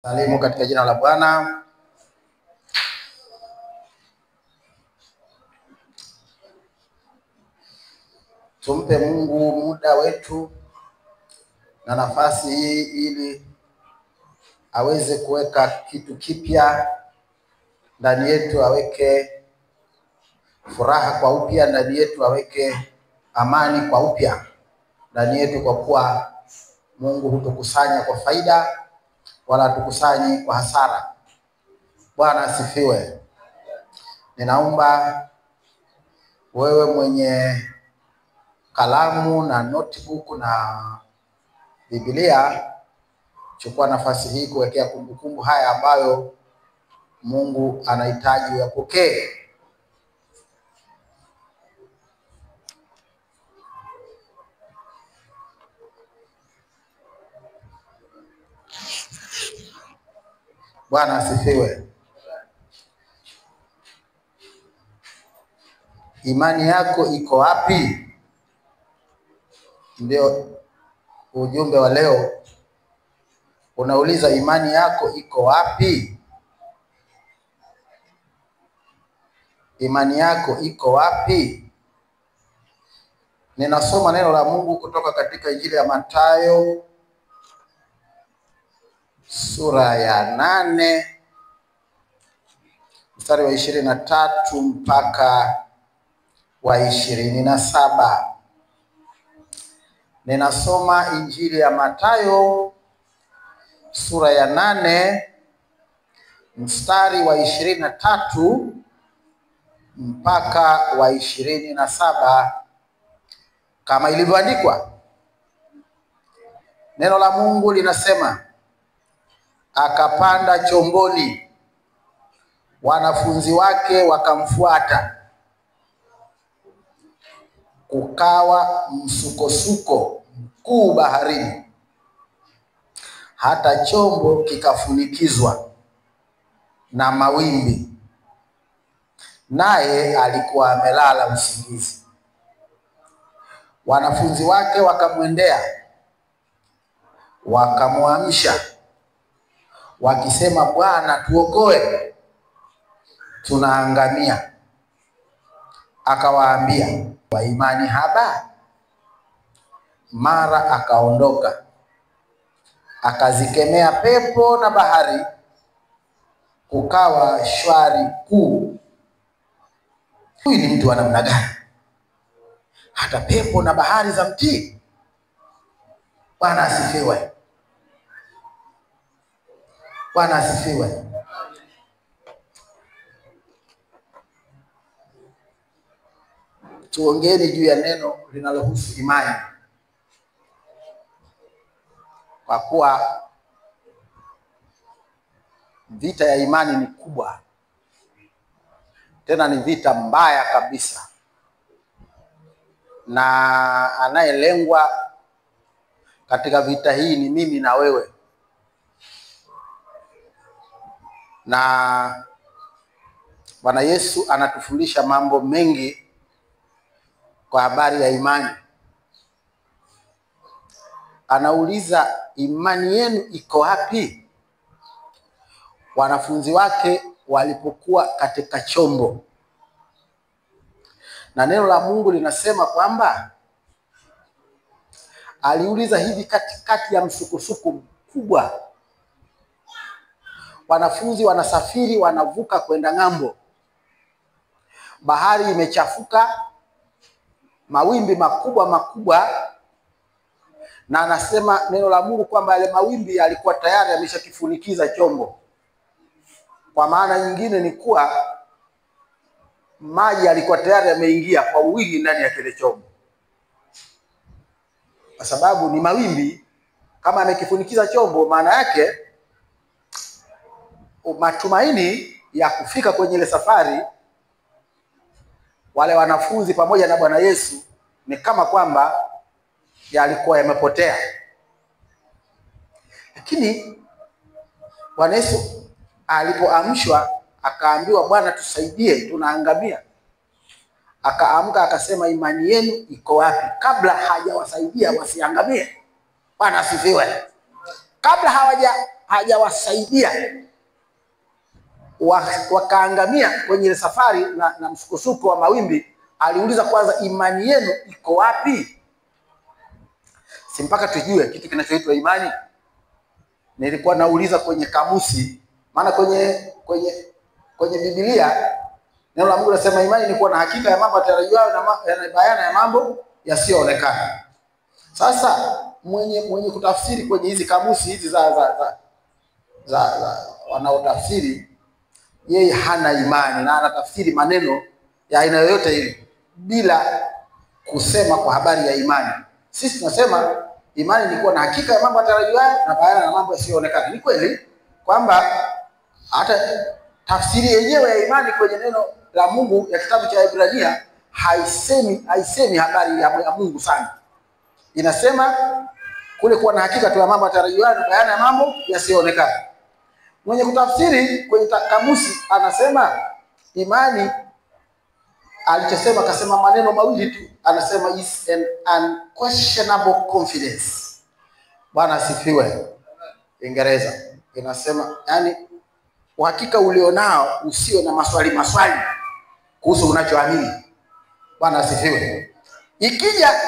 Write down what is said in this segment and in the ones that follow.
Salimu katika jina la Bwana. Tumpe Mungu muda wetu na nafasi hii ili aweze kuweka kitu kipya ndani yetu, aweke furaha kwa upya ndani yetu, aweke amani kwa upya ndani yetu, kwa kuwa Mungu hutukusanya kwa faida wala hatukusanyi kwa hasara. Bwana asifiwe. Ninaomba wewe mwenye kalamu na notebook na Biblia, chukua nafasi hii kuwekea kumbukumbu haya ambayo Mungu anahitaji uyapokee. Bwana asifiwe. Imani yako iko wapi? Ndio ujumbe wa leo. Unauliza, imani yako iko wapi? Imani yako iko wapi? Ninasoma neno la Mungu kutoka katika Injili ya Mathayo sura ya 8 mstari wa 23 mpaka wa 27. Ninasoma Injili ya Mathayo sura ya 8 mstari wa 23 mpaka wa 27 kama ilivyoandikwa. Neno la Mungu linasema, akapanda chomboni, wanafunzi wake wakamfuata. Kukawa msukosuko mkuu baharini, hata chombo kikafunikizwa na mawimbi, naye alikuwa amelala usingizi. Wanafunzi wake wakamwendea, wakamwamsha wakisema, Bwana, tuokoe, tunaangamia. Akawaambia, wa imani haba? Mara akaondoka, akazikemea pepo na bahari, kukawa shwari kuu. Huyu ni mtu wa namna gani? Hata pepo na bahari za mtii. Bwana asifiwe. Bwana asifiwe. Tuongeni juu ya neno linalohusu imani, kwa kuwa vita ya imani ni kubwa, tena ni vita mbaya kabisa, na anayelengwa katika vita hii ni mimi na wewe. Na Bwana Yesu anatufundisha mambo mengi kwa habari ya imani. Anauliza, imani yenu iko wapi? Wanafunzi wake walipokuwa katika chombo, na neno la Mungu linasema kwamba aliuliza hivi katikati ya msukosuko mkubwa. Wanafunzi wanasafiri, wanavuka kwenda ng'ambo, bahari imechafuka, mawimbi makubwa, na anasema neno la Mungu kwamba yale mawimbi yalikuwa tayari yameshakifunikiza chombo. Kwa maana nyingine ni kuwa maji yalikuwa tayari yameingia kwa wingi ndani ya kile chombo, kwa sababu ni mawimbi. Kama yamekifunikiza chombo, maana yake matumaini ya kufika kwenye ile safari, wale wanafunzi pamoja na Bwana Yesu, ni kama kwamba yalikuwa yamepotea. Lakini Bwana Yesu alipoamshwa, akaambiwa, Bwana, tusaidie, tunaangamia. Akaamka akasema, imani yenu iko wapi? Kabla hajawasaidia wasiangamie. Bwana asifiwe. Kabla hajawasaidia wakaangamia kwenye safari na msukosuko wa mawimbi, aliuliza kwanza, imani yenu iko wapi? Si mpaka tujue kitu kinachoitwa imani. Nilikuwa nauliza kwenye kamusi, maana kwenye Biblia neno la Mungu linasema imani ni kuwa na hakika ya mambo yatarajiwayo na bayana ya mambo yasiyoonekana. Sasa mwenye kutafsiri kwenye hizi kamusi hizi za wanaotafsiri, yeye hana imani na anatafsiri maneno ya aina yoyote ile bila kusema kwa habari ya imani. Sisi tunasema imani ni kuwa na hakika ya mambo yatarajiwayo na bayana ya mambo yasiyoonekana. Ni kweli kwamba hata tafsiri yenyewe ya imani kwenye neno la Mungu ya kitabu cha Ibrania haisemi habari ya Mungu sana. Inasema kule kuwa na hakika tu ya mambo yatarajiwayo na bayana ya mambo yasiyoonekana. Mwenye kutafsiri kwenye kamusi anasema imani, alichosema akasema maneno mawili tu, anasema is an unquestionable confidence. Bwana asifiwe. Ingereza inasema yani uhakika ulionao usio na maswali kuhusu unachoamini. Bwana asifiwe. Ikija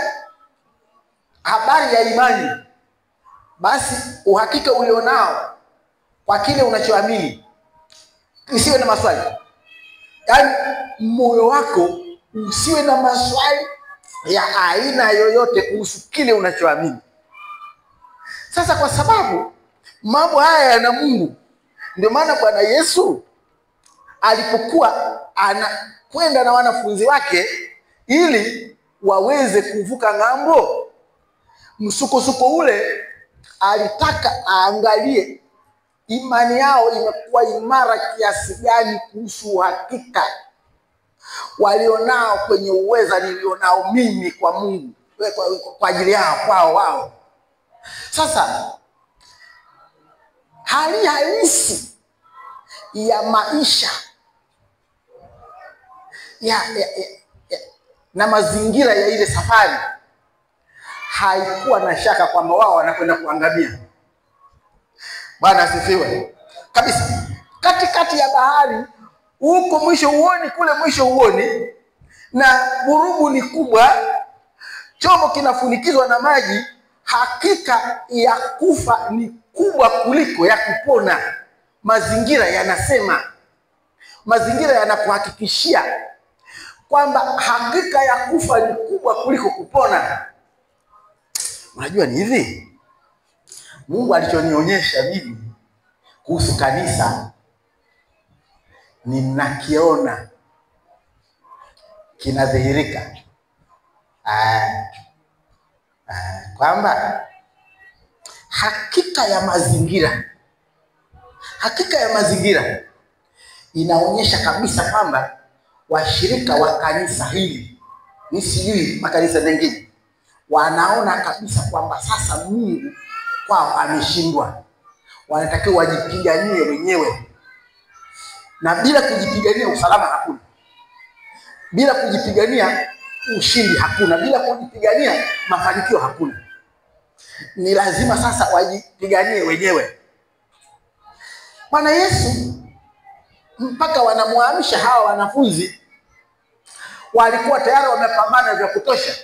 habari ya imani, basi uhakika ulionao kwa kile unachoamini usiwe na maswali. Yaani moyo wako usiwe na maswali ya aina yoyote kuhusu kile unachoamini. Sasa kwa sababu mambo haya yana Mungu, ndio maana Bwana Yesu alipokuwa anakwenda na wanafunzi wake ili waweze kuvuka ng'ambo, msukosuko ule alitaka aangalie imani yao imekuwa imara kiasi gani kuhusu uhakika walionao kwenye uweza nilionao mimi kwa Mungu, kwa ajili yao, kwao wao. Sasa hali halisi ya maisha na mazingira ya ile safari haikuwa na shaka kwamba wao wanakwenda kuangamia. Bwana asifiwe. Kabisa. Katikati ya bahari, huko mwisho uoni, kule mwisho uoni, na burugu ni kubwa, chombo kinafunikizwa na maji, hakika ya kufa ni kubwa kuliko ya kupona. Mazingira yanasema, mazingira yanakuhakikishia kwamba hakika ya kufa ni kubwa kuliko kupona. Unajua ni hivi, Mungu alichonionyesha mimi kuhusu kanisa ninakiona kinadhihirika, kwamba hakika ya mazingira inaonyesha kabisa kwamba washirika wa kanisa hili, ni sijui makanisa mengine, wanaona kabisa kwamba sasa Mungu kwao ameshindwa. Wanatakiwa wajipiganie wenyewe, na bila kujipigania usalama hakuna, bila kujipigania ushindi hakuna, bila kujipigania mafanikio hakuna. Ni lazima sasa wajipiganie wenyewe. Bwana Yesu mpaka wanamwamsha hawa wanafunzi walikuwa tayari wamepambana vya kutosha,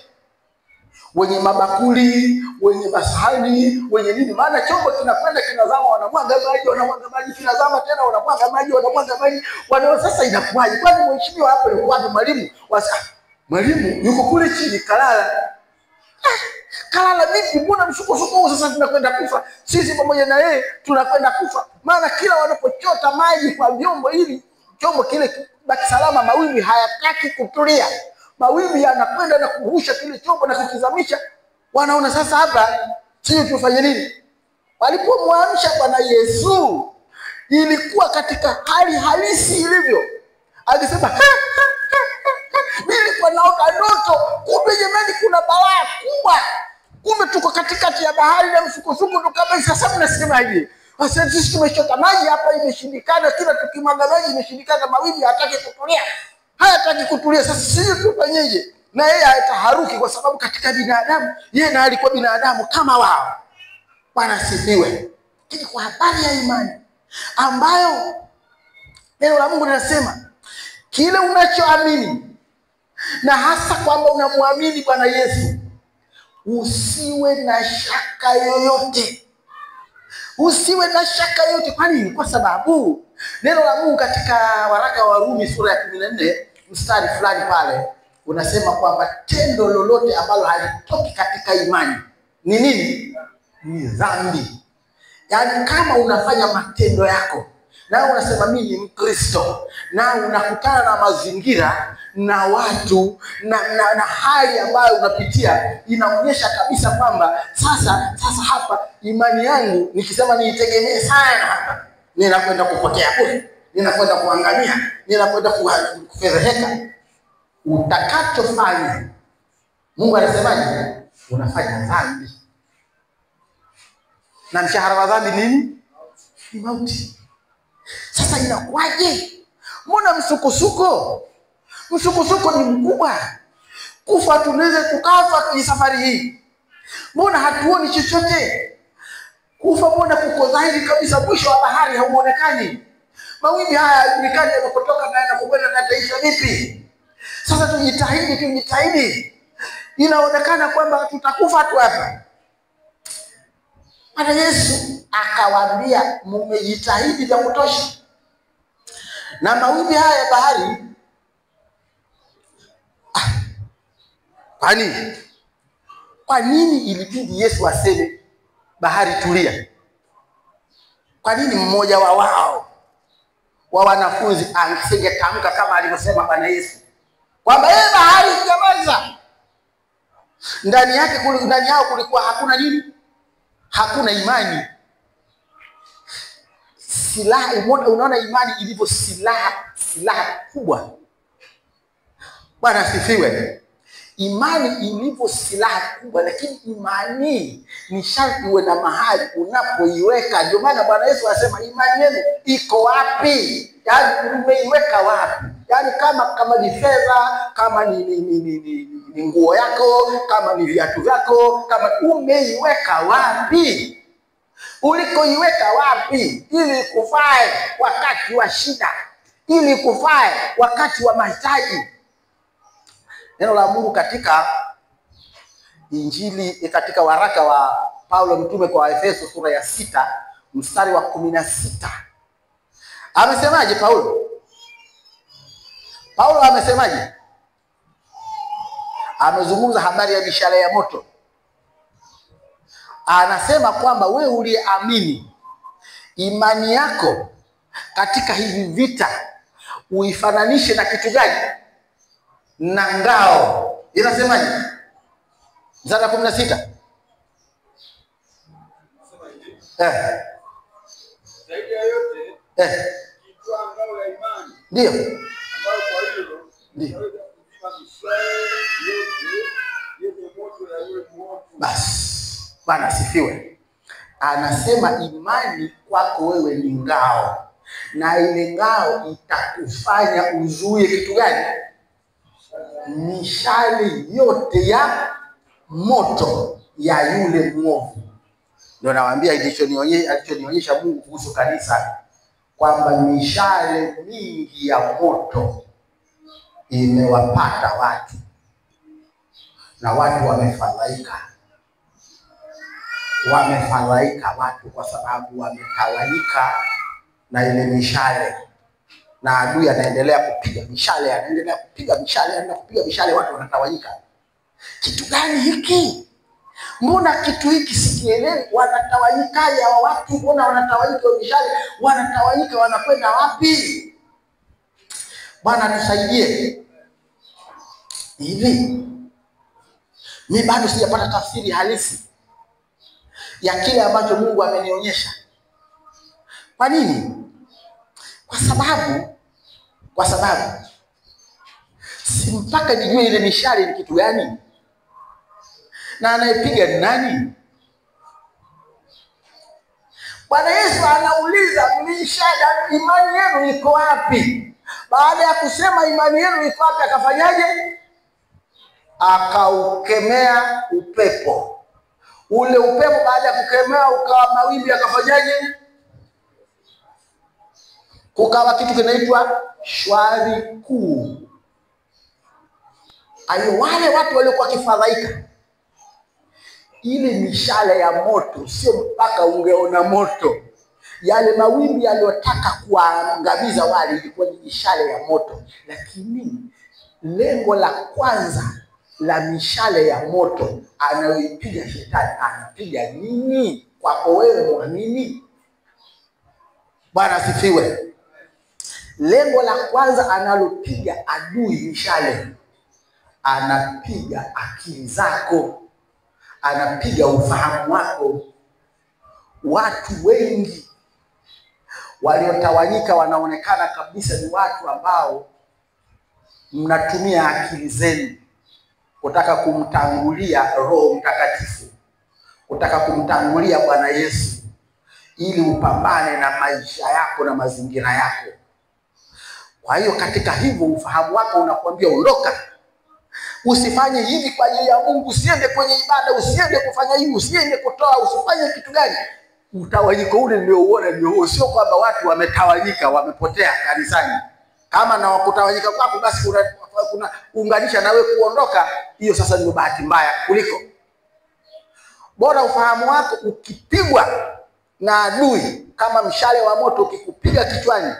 wenye mabakuli, wenye masahani, wenye nini, maana chombo kinakwenda kinazama, wanamwaga maji, kinazama tena, wanamwaga maji. Wanao sasa inakuwaje? Kwani mheshimiwa hapo ni wapi mwalimu? Mwalimu yuko kule chini kalala. Kalala vipi? Mbona msukosuko huu sasa tunakwenda kufa? Sisi pamoja na yeye tunakwenda kufa. Maana kila wanapochota maji kwa vyombo ili chombo kile baki salama, mawimbi hayataki kutulia. Mawimbi yanakwenda na kurusha kile chombo na kukizamisha. Wanaona sasa hapa sisi tufanye nini? Walipomwamsha Bwana Yesu, ilikuwa katika hali halisi ilivyo. Alisema nilikuwa naota ndoto, kumbe jamani kuna balaa kubwa. Kumbe tuko katikati ya bahari na msukosuko, tukaba sasa mnasemaje? Sasa sisi tumechota maji hapa imeshindikana, kila tukimwaga maji imeshindikana, mawimbi hataki kutulia. Hayataki kutulia, sasa sisi tufanyeje? Na yeye ataharuki kwa sababu katika binadamu, yeye na alikuwa binadamu kama wao. Bwana asifiwe. Lakini kwa habari ya imani ambayo neno la Mungu linasema kile unachoamini, na hasa kwamba unamwamini Bwana Yesu, usiwe na shaka yoyote. Usiwe na shaka yoyote. Kwa nini? Kwa sababu neno la Mungu katika waraka wa Warumi sura ya 14 mstari fulani pale unasema kwamba tendo lolote ambalo halitoki katika imani ni nini? Ni dhambi. Yaani kama unafanya matendo yako na unasema mimi ni Mkristo, na unakutana na mazingira na watu na hali ambayo unapitia, inaonyesha kabisa kwamba sasa hapa imani yangu nikisema niitegemee sana hapa, ninakwenda kupotea bure, ninakwenda kuangamia, ninakwenda kufedheheka. Utakachofanya, Mungu anasemaje? Unafanya dhambi. Na mshahara wa dhambi nini? Ni mauti. Sasa inakuwaje? Mbona msukosuko? Msukosuko ni mkubwa. Kufa tunaweza tukafa kwa safari hii. Mbona hatuoni chochote? Kufa mbona kuko dhahiri kabisa, mwisho wa bahari hauonekani. Mawimbi haya hayajulikani yanapotoka na yanapokwenda na taifa vipi. Sasa tujitahidi. Inaonekana kwamba tutakufa tu hapa. Bwana Yesu akawaambia mmejitahidi vya kutosha. Na mawimbi haya ya bahari, kwa nini ilibidi Yesu aseme bahari tulia? Kwa nini mmoja wa wanafunzi asingetamka kama alivyosema Bwana Yesu kwamba bahari nyamaza? Ndani yao kulikuwa hakuna nini? Hakuna imani. Silaha, unaona imani ilivyo silaha kubwa. Bwana asifiwe. Imani ilivyo silaha kubwa, lakini imani ni sharti uwe na mahali unapoiweka. Ndio maana Bwana Yesu anasema imani yenu iko wapi? Yaani umeiweka wapi? Yaani kama ni fedha, kama ni nguo yako, kama ni viatu vyako, kama umeiweka wapi? Ulikoiweka wapi? Ili kufae wakati wa shida, ili kufae wakati wa mahitaji. Neno la Mungu katika Injili, katika waraka wa Paulo mtume kwa Efeso sura ya 6 mstari wa 16. Amesemaje Paulo? Paulo amesemaje? Amezungumza habari ya mishale ya moto. Anasema kwamba wewe uliyeamini, imani yako katika hivi vita uifananishe na kitu gani? Na ngao. Inasemaje? Mstari wa 16. Zaidi ya yote, kichwa ngao ya imani. Ndio. Ambayo kwa hilo ndio kuzima mishale yote yenye moto ya yule mwovu. Basi Bwana asifiwe. Anasema imani kwako wewe ni ngao, na ile ngao itakufanya uzuie kitu gani? Mishale yote ya moto ya yule mwovu. Ndio nawaambia alichonionyesha Mungu kuhusu kanisa kwamba mishale mingi ya moto imewapata watu, na watu wamefadhaika watu, kwa sababu wametawanyika na ile mishale, na adui anaendelea kupiga mishale, anaendelea kupiga mishale, watu wanatawanyika. Kitu gani hiki? Mbona kitu hiki sikielewi? Wanatawanyikaje hawa watu? Mbona wanatawanyika mishale? Wanatawanyika wanakwenda wapi? Bwana tusaidie. Hivi mimi bado sijapata tafsiri halisi ya kile ambacho Mungu amenionyesha. Kwa nini? Kwa sababu si mpaka nijue ile mishale ni kitu gani na anayepiga ni nani. Bwana Yesu anauliza mishale, imani yenu iko wapi? Baada ya kusema imani yenu iko wapi, akafanyaje? Akaukemea upepo, ule upepo baada ya kukemea ukawa mawimbi akafanyaje? Kukawa kitu kinaitwa shwari kuu. Ayo, wale watu waliokuwa kifadhaika, ile mishale ya moto, sio mpaka ungeona moto. Yale mawimbi yaliyotaka kuangamiza wale ilikuwa ni mishale ya moto. Lakini lengo la kwanza la mishale ya moto anayoipiga shetani, anapiga nini? Kwako wewe muamini. Bwana asifiwe. Lengo la kwanza analopiga adui mishale, anapiga akili zako, anapiga ufahamu wako. Watu wengi waliotawanyika wanaonekana kabisa ni watu ambao mnatumia akili zenu kutaka kumtangulia Roho Mtakatifu, kutaka kumtangulia Bwana Yesu ili upambane na maisha yako na mazingira yako. Kwa hiyo katika hivyo ufahamu wako unakuambia ondoka. Usifanye hivi kwa ajili ya Mungu, usiende kwenye ibada, usiende kufanya hivi, usiende kutoa, usifanye kitu gani. Utawanyiko ule ndio uone ndio, sio kwamba watu wametawanyika wamepotea kanisani. Kama na wakutawanyika kwako basi kuna unganisha nawe kuondoka, hiyo sasa ndio bahati mbaya kuliko. Bora ufahamu wako ukipigwa na adui kama mshale wa moto ukikupiga kichwani,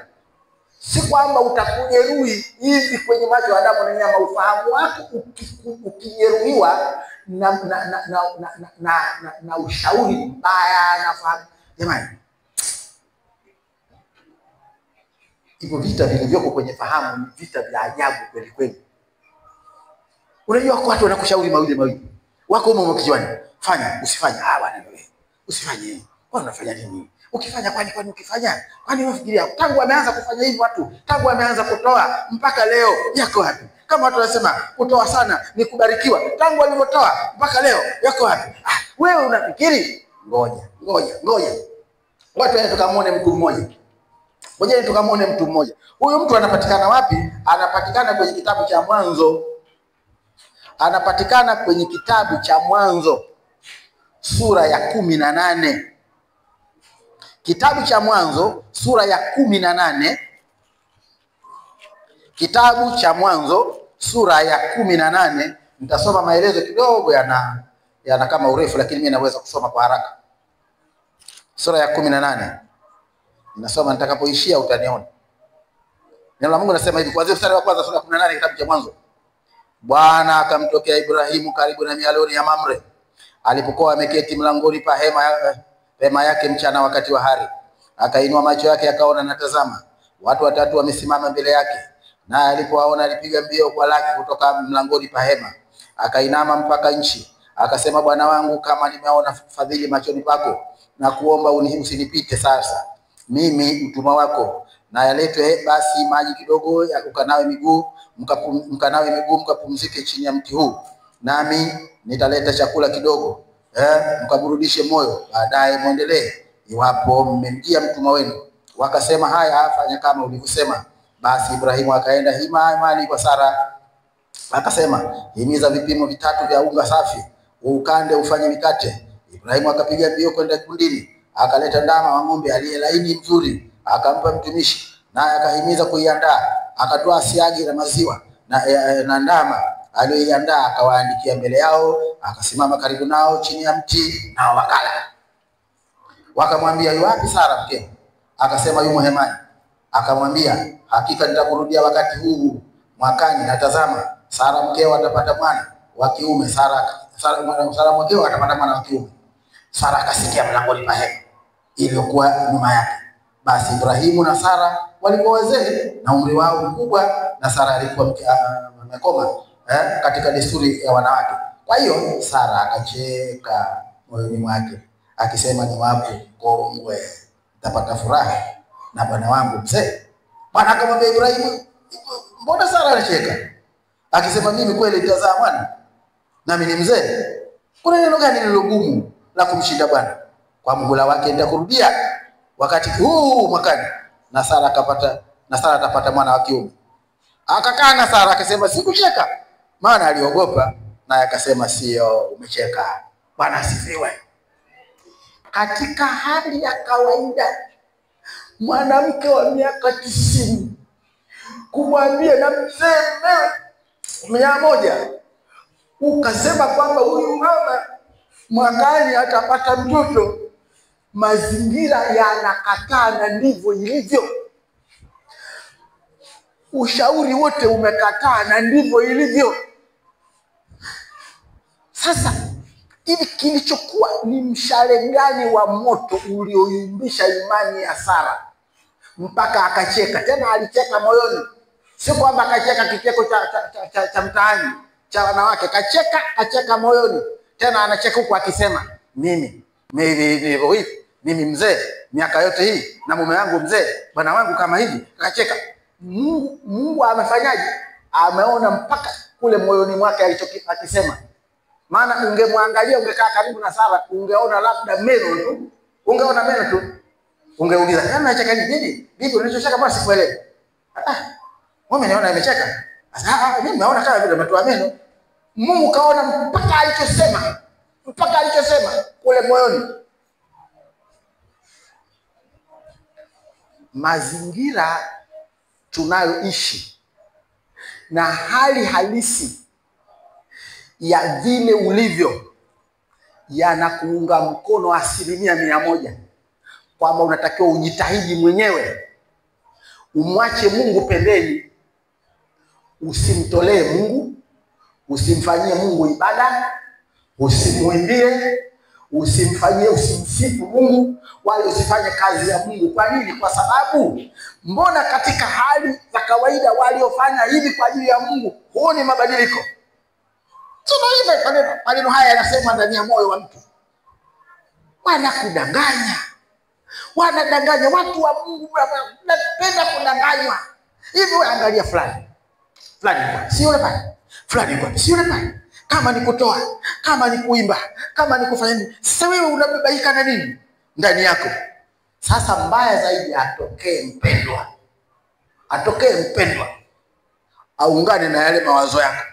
si kwamba utakujeruhi hivi kwenye macho ya damu na nyama. Ufahamu wako ukijeruhiwa na ushauri mbaya na fahamu. Jamani, hivyo vita vilivyoko kwenye fahamu ni vita vya ajabu kweli kweli. Unajua watu wanakushauri mawili wako huko kichwani, fanya usifanye. Bwana wewe usifanye, wewe unafanya nini? Ukifanya kwani ukifanya kwani unafikiria tangu ameanza kufanya hivi watu, tangu ameanza kutoa mpaka leo yako wapi? Kama watu wanasema kutoa sana ni kubarikiwa, tangu alipotoa mpaka leo yako wapi? Wewe unafikiri? Ngoja watu wewe tukamwone mtu mmoja. Ngoja tukamwone mtu mmoja. Huyo mtu anapatikana wapi? Anapatikana kwenye kitabu cha Mwanzo. Anapatikana kwenye kitabu cha Mwanzo sura ya 18. Kitabu cha Mwanzo sura ya 18. Kitabu cha Mwanzo sura ya 18. Nitasoma maelezo kidogo yana kama urefu, lakini mimi naweza kusoma kwa haraka. Sura ya 18. Ninasoma nitakapoishia utaniona. Neno la Mungu nasema hivi, kuanzia mstari wa kwanza sura ya 18 kitabu cha Mwanzo. Bwana akamtokea Ibrahimu karibu na mialoni ya Mamre, alipokuwa ameketi mlangoni pa hema yake mchana wakati wa hari. Akainua macho yake akaona, na tazama, watu watatu wamesimama mbele yake. Naye alipowaona alipiga mbio kwa laki kutoka mlangoni pa hema, akainama mpaka nchi. Akasema, Bwana wangu, kama nimeona fadhili machoni pako, na kuomba usinipite sasa mimi mtumwa wako, na yaletwe basi maji kidogo ya ukanawe miguu, mkapumzike chini ya mti huu, nami nitaleta chakula kidogo, mkaburudishe moyo, baadaye muendelee, iwapo mmemjia mtumwa wenu. Wakasema, haya, fanya kama ulivyosema. Basi Ibrahimu akaenda himani kwa Sara, akasema, himiza vipimo 3 vya unga safi, ukande ufanye mikate. Ibrahimu akapiga mbio kwenda kundini, akaleta ndama wa ng'ombe aliye laini mzuri, akampa mtumishi, naye akahimiza kuiandaa. Akatoa siagi na maziwa na ndama aliyoiandaa, akawaandikia mbele yao, akasimama karibu nao chini ya mti, nao wakala. Wakamwambia, yu wapi Sara mkeo? Akasema, yumo hemani. Akamwambia, hakika nitakurudia wakati huu mwakani, na tazama, Sara mkeo atapata mwana wa kiume. Sara mkeo atapata mwana wa kiume. Sara akasikia mlangoni pa hema iliyokuwa nyuma yake. Basi Ibrahimu na Sara walikuwa wazee na umri wao mkubwa, na Sara alikuwa amekoma katika desturi ya wanawake. Kwa hiyo Sara akacheka moyoni mwake, akisema, ni wapi kongwe nitapata furaha na bwana wangu mzee? Bwana akamwambia Ibrahimu, mbona Sara anacheka? Akisema, mimi kweli nitazaa mwana nami ni mzee? Kuna neno gani lilogumu la kumshinda Bwana? Kwa muhula wake nitakurudia wakati huu mwakani, na Sara atapata mwana wa kiume. Akakana Sara akasema, sikucheka, maana aliogopa. Naye akasema, sio umecheka, Bwana asifiwe. Katika hali ya kawaida, mwanamke wa miaka 90 kumwambia na mzee 100 ukasema kwamba huyu mama mwakani atapata mtoto, mazingira yanakataa na ndivyo ilivyo. Ushauri wote umekataa na ndivyo ilivyo. Sasa hivi kilichokuwa ni mshale gani wa moto ulioyumbisha imani ya Sara mpaka akacheka? Tena alicheka moyoni, sio kwamba akacheka kicheko cha mtaani cha wanawake. Kacheka moyoni, tena anacheka huku akisema mimi mzee miaka yote hii na mume wangu mzee, bwana wangu kama hivi. Kacheka. Mungu amefanyaje? Ameona mpaka kule moyoni mwake alichokisema. Maana ungemwangalia, ungekaa karibu na Sara, ungeona labda meno tu, ungeona meno tu, ungeuliza kana anacheka nini? Bibi unachocheka basi sikuelewi. Wewe unaona imecheka? Mimi naona kama vile umetoa meno. Mungu kaona mpaka alichosema kule moyoni. Mazingira tunayoishi na hali halisi ya vile ulivyo yanakuunga mkono 100% kwamba unatakiwa ujitahidi mwenyewe, umwache Mungu pembeni, usimtolee Mungu, usimfanyie Mungu ibada, usimwimbie, usimsifu Mungu, wala usifanye kazi ya Mungu. Kwa nini? Kwa sababu mbona katika hali za kawaida waliofanya hivi kwa ajili ya Mungu huoni mabadiliko? Tunaiva maneno haya yanasema ndani ya moyo wa mtu. Wanakudanganya. Wanadanganya watu wa Mungu, wanapenda kudanganywa. Hivi wewe angalia fulani kwa si yule pale. Fulani kwa si yule pale. Kama ni kutoa, kama ni kuimba, kama ni kufanya nini. Sasa wewe unabebaika na nini ndani yako? Sasa mbaya zaidi atokee mpendwa. Aungane na yale mawazo yako.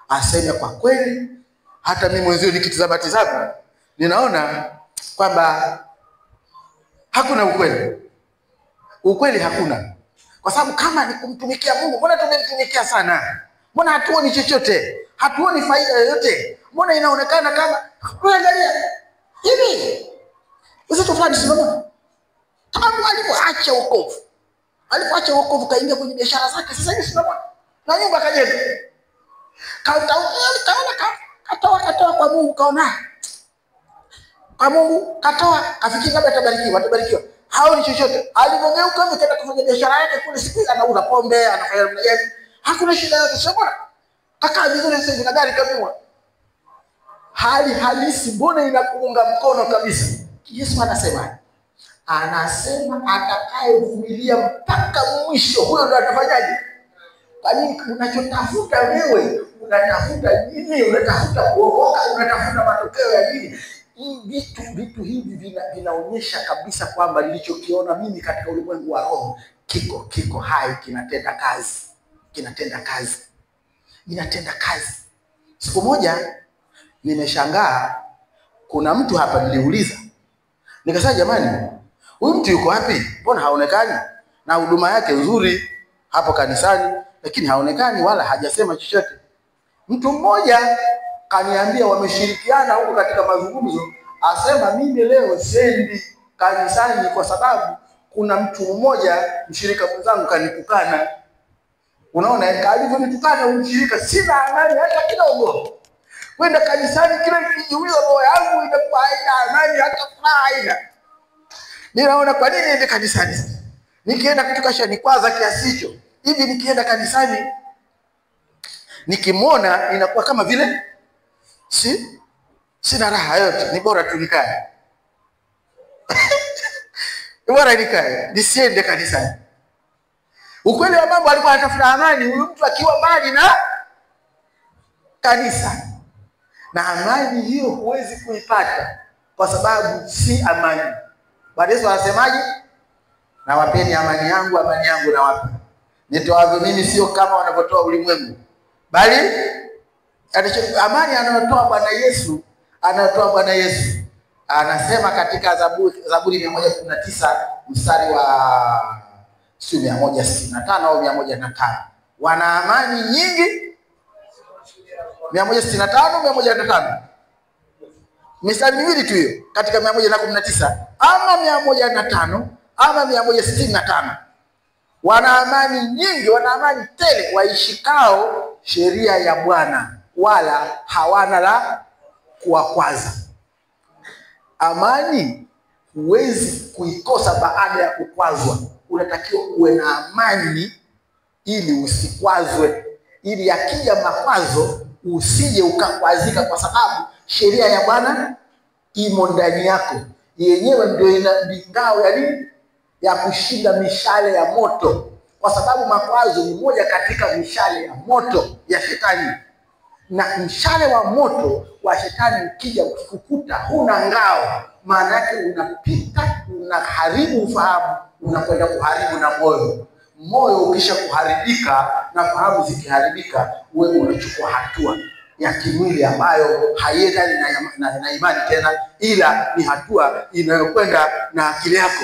Aseme kwa kweli, hata mimi mwenzio nikitazama ninaona kwamba hakuna ukweli hakuna. Kwa sababu kama ni kumtumikia Mungu, mbona tumemtumikia sana? Mbona hatuoni chochote? Hatuoni faida yoyote? Mbona inaonekana kama angalia hivi? Uzito fulani simama. Tangu alipoacha wokovu kaingia kwenye biashara zake, sasa hivi simama. Na nyumba kajenga. Katoa kwa Mungu, kaona kwa Mungu, katoa afikiri labda atabarikiwa. Haoni chochote. Alipogeuka hivi kaenda kufanya biashara yake kule, siku anauza pombe, anafanya namna gani? Hakuna shida yote. Sasa kaka vizuri, sasa hivi na gari kabisa. Hali halisi mbona inakuunga mkono kabisa? Yesu anasema atakayevumilia mpaka mwisho, huyo ndo atafanyaje? Kwa nini unachotafuta wewe? Unatafuta nini? Unatafuta kuokoka? Unatafuta matokeo ya nini? Vitu hivi vinaonyesha kabisa kwamba nilichokiona mimi katika ulimwengu wa roho kiko hai, kinatenda kazi. Siku moja nimeshangaa, kuna mtu hapa niliuliza. Nikasema jamani, huyu mtu yuko wapi? Mbona haonekani? Na huduma yake nzuri hapo kanisani, lakini haonekani wala hajasema chochote. Mtu mmoja kaniambia wameshirikiana huko katika mazungumzo, asema mimi leo sendi kanisani kwa sababu kuna mtu mmoja mshirika mwenzangu kanitukana. Unaona, alivyonitukana mshirika, sina amani hata kidogo. Kwenda kanisani kila nikijiuliza roho yangu inakuwa haina amani, hata furaha haina. Ninaona kwa nini niende kanisani? Nikienda kutoka shanikwaza kiasi hicho. Hivi nikienda kanisani nikimwona inakuwa kama vile sina raha yote, ni bora tu nikae. Bora nikae, nisiende kanisani. Ukweli wa mambo alikuwa anatafuta amani huyu mtu akiwa mbali na kanisa. Na amani hiyo huwezi kuipata kwa sababu si amani. Bwana Yesu anasemaje? Na wapeni amani yangu na wapa. Nitoavyo mimi sio kama wanavyotoa ulimwengu. Bali amani anayotoa Bwana Yesu anatoa Bwana Yesu. Anasema katika Zaburi 119 mstari wa 165 au 105, wana amani nyingi. 165 105, mistari miwili tu hiyo katika 119, ama 105 ama 165. Wana amani nyingi, wana amani tele, waishikao sheria ya Bwana, wala hawana la kuwakwaza. Amani huwezi kuikosa baada ya kukwazwa. Unatakiwa uwe na amani ili usikwazwe, ili akija makwazo usije ukakwazika, kwa sababu sheria ya Bwana imo ndani yako. Yenyewe ndio ina ngao ya nini? Ya kushinda mishale ya moto, kwa sababu makwazo ni moja katika mishale ya moto ya shetani. Na mshale wa moto wa shetani ukija ukikukuta huna ngao, maana yake unapita, unaharibu ufahamu, unakwenda kuharibu na moyo. Moyo ukisha kuharibika na fahamu zikiharibika, wewe unachukua hatua ya kimwili ambayo haiendani na imani tena, ila ni hatua inayokwenda na akili yako.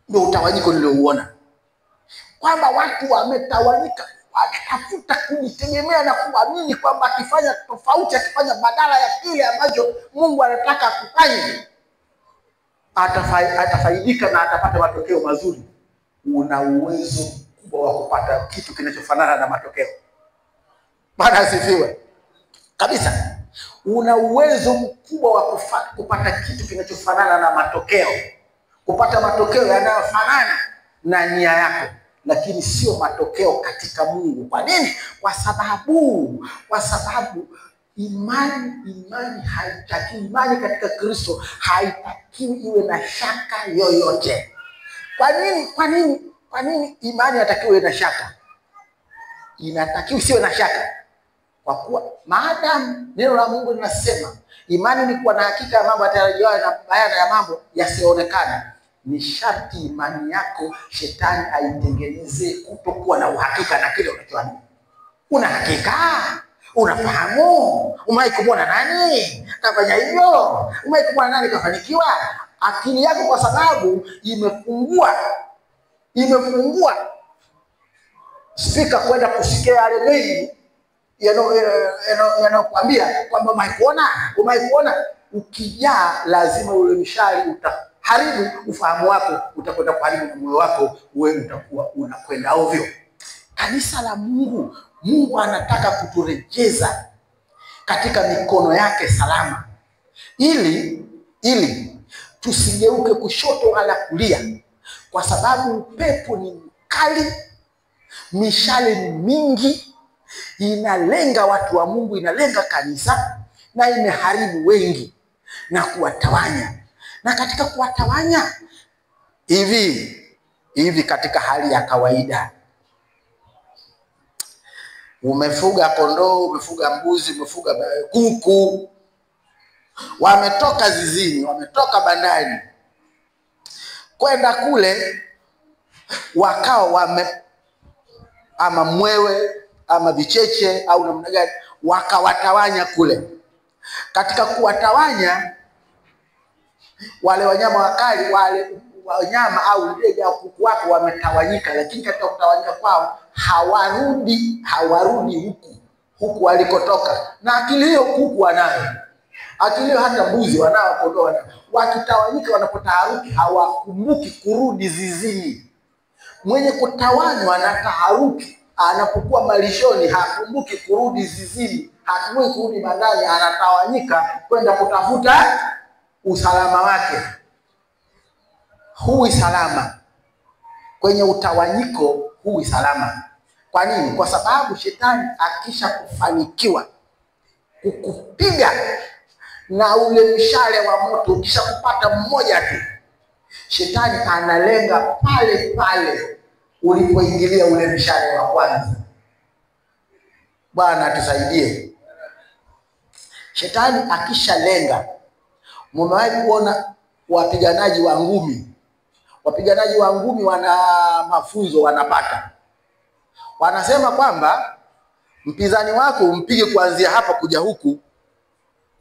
Ndio utawanyiko niliouona, kwamba watu wametawanyika, wanatafuta kujitegemea na kuamini kwamba akifanya tofauti, akifanya badala ya kile ambacho Mungu anataka akufanye, atafaidika na atapata matokeo mazuri. Una uwezo mkubwa wa kupata kitu kinachofanana na matokeo. Bwana asifiwe. Kabisa. Una uwezo mkubwa wa kupata kitu kinachofanana na matokeo. Kupata matokeo yanayofanana na nia yako, lakini sio matokeo katika Mungu. Kwa nini? Kwa sababu imani haitaki, imani katika Kristo haitakiwi iwe na shaka yoyote. Kwa nini imani inatakiwa iwe na shaka? Inatakiwa isiwe na shaka. Kwa kuwa maadamu neno la Mungu linasema imani ni kuwa na hakika ya mambo yatarajiwayo na bayana ya mambo yasiyoonekana, ni sharti imani yako shetani aitengeneze kutokuwa na uhakika na kile unachoamini. Una hakika? Unafahamu? Umewahi kumwona nani kafanya hivyo? Umewahi kumwona nani kafanikiwa? Akili yako kwa sababu imefungua spika kwenda kusikia yale mengi yanayokuambia kwamba umewahi kuona. Ukijaa lazima ule mshari utaharibu ufahamu wako, utakwenda kuharibu na moyo wako, wewe utakuwa unakwenda ovyo. Kanisa la Mungu, Mungu anataka kuturejeza katika mikono yake salama, ili tusigeuke kushoto wala kulia, kwa sababu upepo ni mkali, mishale ni mingi, inalenga watu wa Mungu, inalenga kanisa, na imeharibu wengi na kuwatawanya. Na katika kuwatawanya hivi katika hali ya kawaida, umefuga kondoo, umefuga mbuzi, umefuga kuku, wametoka zizini, wametoka bandani kwenda kule, wakao ama mwewe ama vicheche au namna gani, wakawatawanya kule. Katika kuwatawanya wale wanyama wakali, wale wanyama au ndege au kuku wako wametawanyika, lakini katika kutawanyika kwao hawarudi huku walikotoka. Na akili hiyo kuku wanayo, akili hiyo hata mbuzi wanao, kondoo wanao. Wakitawanyika, wanapotaharuki, hawakumbuki kurudi zizini. Mwenye kutawanywa na taharuki, anapokuwa malishoni, hakumbuki kurudi zizini, hakumbuki kurudi bandani, anatawanyika kwenda kutafuta usalama wake. Hui salama kwenye utawanyiko, hui salama. Kwa nini? Kwa sababu shetani akisha kufanikiwa kukupiga na ule mshale wa moto, ukisha kupata mmoja tu, shetani analenga pale ulipoingilia ule mshale wa kwanza. Bwana tusaidie. Shetani akisha lenga, mmewahi kuona wapiganaji wa ngumi? Wapiganaji wa ngumi wana mafunzo wanapata. Wanasema kwamba mpinzani wako umpige kuanzia hapa kuja huku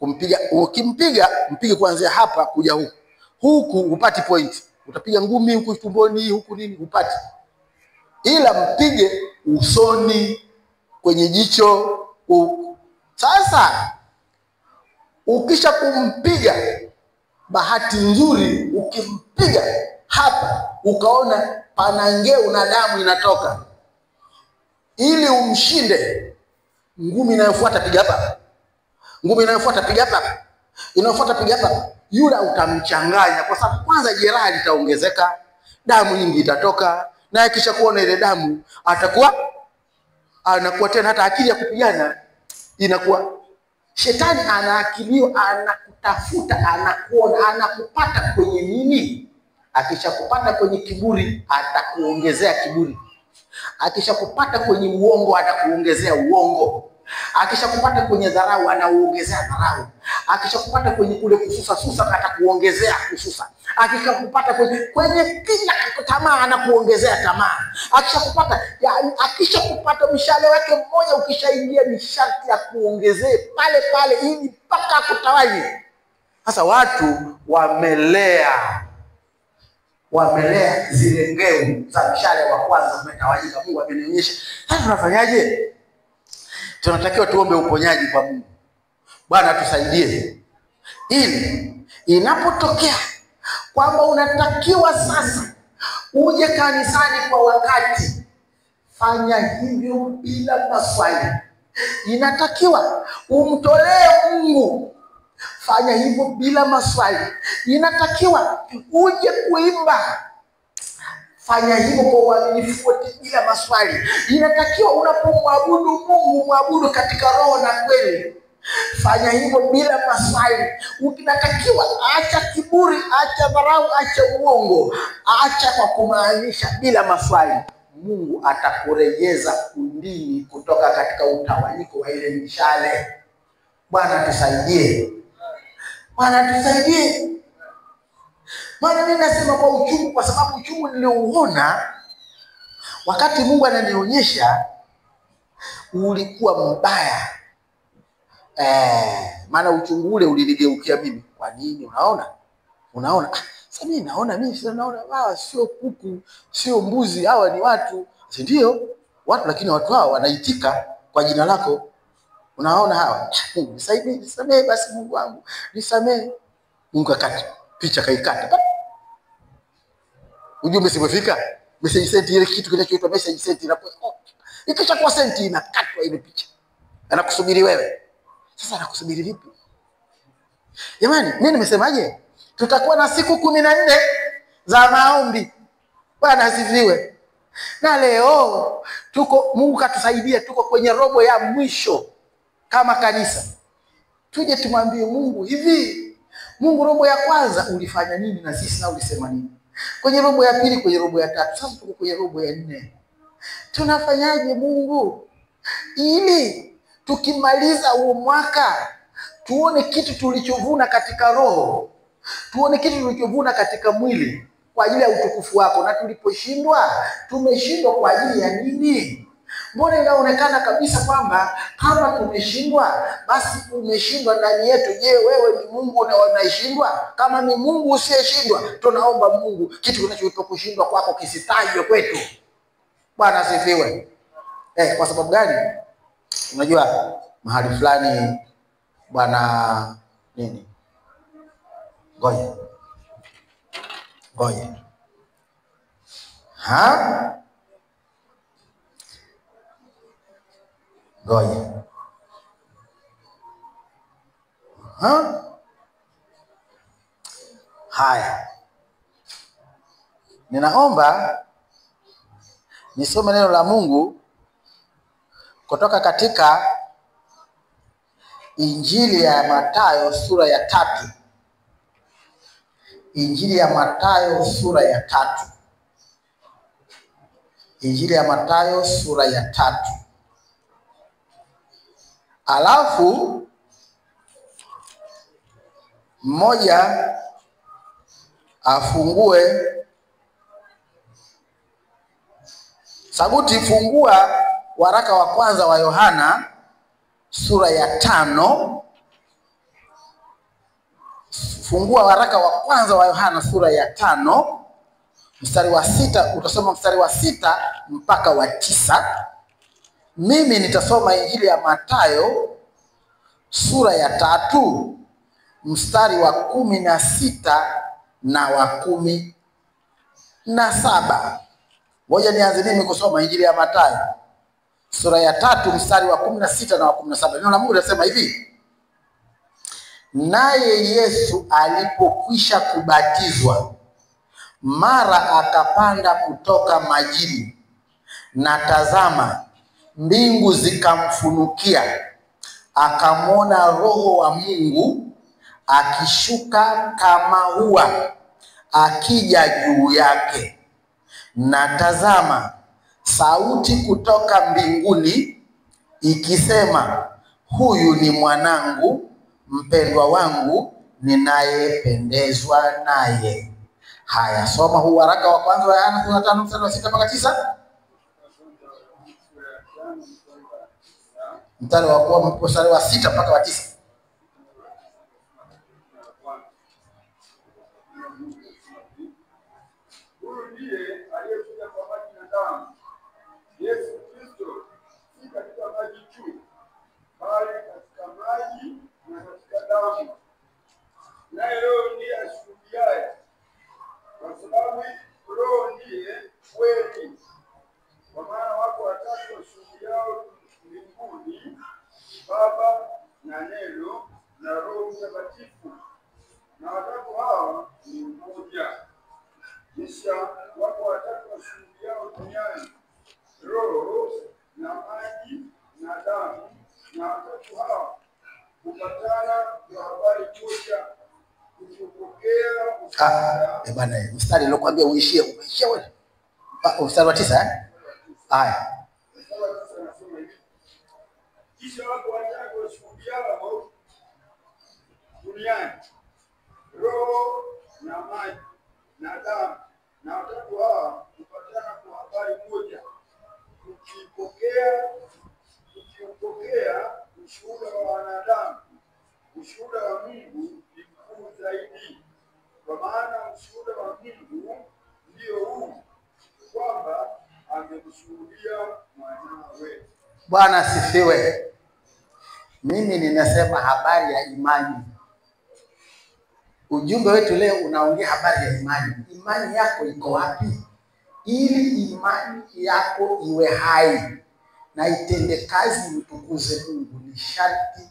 kumpiga. Ukimpiga mpige kuanzia hapa kuja huku, huku upati point, utapiga ngumi huku tumboni huku nini upati, ila mpige usoni, kwenye jicho huku. Sasa ukisha kumpiga, bahati nzuri ukimpiga hapa ukaona pana ngeu na damu inatoka, ili umshinde, ngumi inayofuata piga hapa, ngumi inayofuata piga hapa, inayofuata piga hapa, yule utamchanganya, kwa sababu kwanza jeraha litaongezeka, damu nyingi itatoka, na kisha kuona ile damu anakuwa tena hata akili ya kupigana inakuwa. Shetani anaakiliwa, anakutafuta, anakuona, anakupata kwenye nini? Akishakupata kwenye kiburi, atakuongezea kiburi. Akishakupata kwenye uongo, atakuongezea uongo. Akishakupata kwenye dharau, anakuongezea dharau. Akishakupata kwenye kule kususa, atakuongezea kususa. Akishakupata kwenye kila tamaa, anakuongezea tamaa. Akishakupata mshale wake mmoja, ukishaingia ni sharti ya kuongezea pale pale, ili mpaka akutawanye. Sasa watu wamelea zile ngeu za mshale wa kwanza, umetawanyika. Mungu amenionyesha. Sasa tunafanyaje? Tunatakiwa tuombe uponyaji kwa Mungu. Bwana tusaidie, ili inapotokea kwamba unatakiwa sasa uje kanisani kwa wakati, fanya hivyo bila maswali. Inatakiwa umtolee Mungu, fanya hivyo bila maswali. Inatakiwa uje kuimba, fanya hivyo kwa uaminifu wote bila maswali. Inatakiwa unapomwabudu Mungu, mwabudu katika roho na kweli. Fanya hivyo bila maswali. Unatakiwa acha kiburi, acha dharau, acha uongo, acha kwa kumaanisha bila maswali. Mungu atakurejeza kundini kutoka katika utawanyiko wa ile mishale. Bwana tusaidie. Bwana tusaidie. Maana mimi nasema kwa uchungu, kwa sababu uchungu niliouona wakati Mungu ananionyesha ulikuwa mbaya. Maana uchungu ule ulinigeukia mimi. Kwa nini? Unaona? Sasa mimi naona sio kuku, sio mbuzi, hawa ni watu. Si ndio? Watu, lakini watu hawa wanaitika kwa jina lako. Unaona hawa? Mungu nisaidie, nisamehe basi Mungu wangu, nisamehe. Mungu akata picha, kaikata. Ujumbe simefika. Message sent, ile kitu kinachoitwa message sent ikishakuwa sent inakatwa ile picha. Anakusubiri wewe. Sasa anakusubiri vipi? Jamani, mimi nimesemaje? Tutakuwa na siku 14 za maombi. Bwana asifiwe. Na leo Mungu katusaidia, tuko kwenye robo ya mwisho kama kanisa. Tuje tumwambie Mungu hivi, Mungu, robo ya kwanza ulifanya nini na sisi, na ulisema nini? Kwenye robo ya pili, kwenye robo ya tatu, sasa tuko kwenye robo ya 4. Tunafanyaje Mungu, ili tukimaliza huo mwaka tuone kitu tulichovuna katika roho, tuone kitu tulichovuna katika mwili kwa ajili ya utukufu wako. Na tuliposhindwa, tumeshindwa kwa ajili ya nini? Mbona inaonekana kabisa kwamba kama tumeshindwa, basi umeshindwa ndani yetu. Je, wewe ni Mungu na unashindwa? Kama ni Mungu usiyeshindwa, tunaomba Mungu kitu kinachoitwa kushindwa kwako kisitajwe kwetu. Bwana asifiwe. Kwa sababu gani? Unajua mahali fulani bwana nini? Ngoja. Ngoja. Haya. Ninaomba nisome neno la Mungu kutoka katika Injili ya Mathayo sura ya 3. Injili ya Mathayo sura ya 3. Injili ya Mathayo sura ya 3. Alafu mmoja afungue Saguti, fungua waraka wa kwanza wa Yohana sura ya 5 Fungua waraka wa kwanza wa Yohana sura ya 5 mstari wa 6, utasoma mstari wa 6 mpaka wa 9. Mimi nitasoma Injili ya Mathayo sura ya 3 mstari wa 16 na wa 17. Ngoja nianze mimi kusoma Injili ya Mathayo sura ya 3 mstari wa 16 na wa 17. Neno la Mungu linasema hivi: naye Yesu alipokwisha kubatizwa, mara akapanda kutoka majini, na tazama, mbingu zikamfunukia, akamwona Roho wa Mungu akishuka kama hua akija juu yake. Na tazama, sauti kutoka mbinguni ikisema, huyu ni mwanangu mpendwa wangu, ninayependezwa naye. Haya, soma huu waraka wa kwanza wa Yohana sura ya 5 mstari wa 6 mpaka 9. Mstari wa 6 mpaka wa 9. Huyu ndiye aliyekuja kwa maji na damu, Yesu Kristo, si katika maji tu, bali katika maji na katika damu. Naye Roho ndiye ashuhudiaye, kwa sababu Roho ndiye kweli. Kwa maana wako watatu washuhudiao mbinguni, Baba na Neno na Roho Mtakatifu, na watatu hao ni mmoja. Kisha wako watatu washuhudiao duniani, Roho na maji na damu, na watatu hao hupatana kwa habari moja, kutupokea ushuhuda. Bwana, mstari nilokuambia uishie wewe. Mstari wa 9 Haya. Anasema hivi: kisha wako watatu washuhudiao duniani, Roho na maji na damu, na watatu hawa hupatana kwa habari moja, tukiupokea ushuhuda wa wanadamu. Ushuhuda wa Mungu ni mkuu zaidi, kwa maana ushuhuda wa Mungu ndio huu, kwamba amemshuhudia mwanawe. Bwana asifiwe. Mimi ninasema habari ya imani. Ujumbe wetu leo unaongea habari ya imani. Imani yako iko wapi? Ili imani yako iwe hai na itende kazi, mtukuze Mungu, ni sharti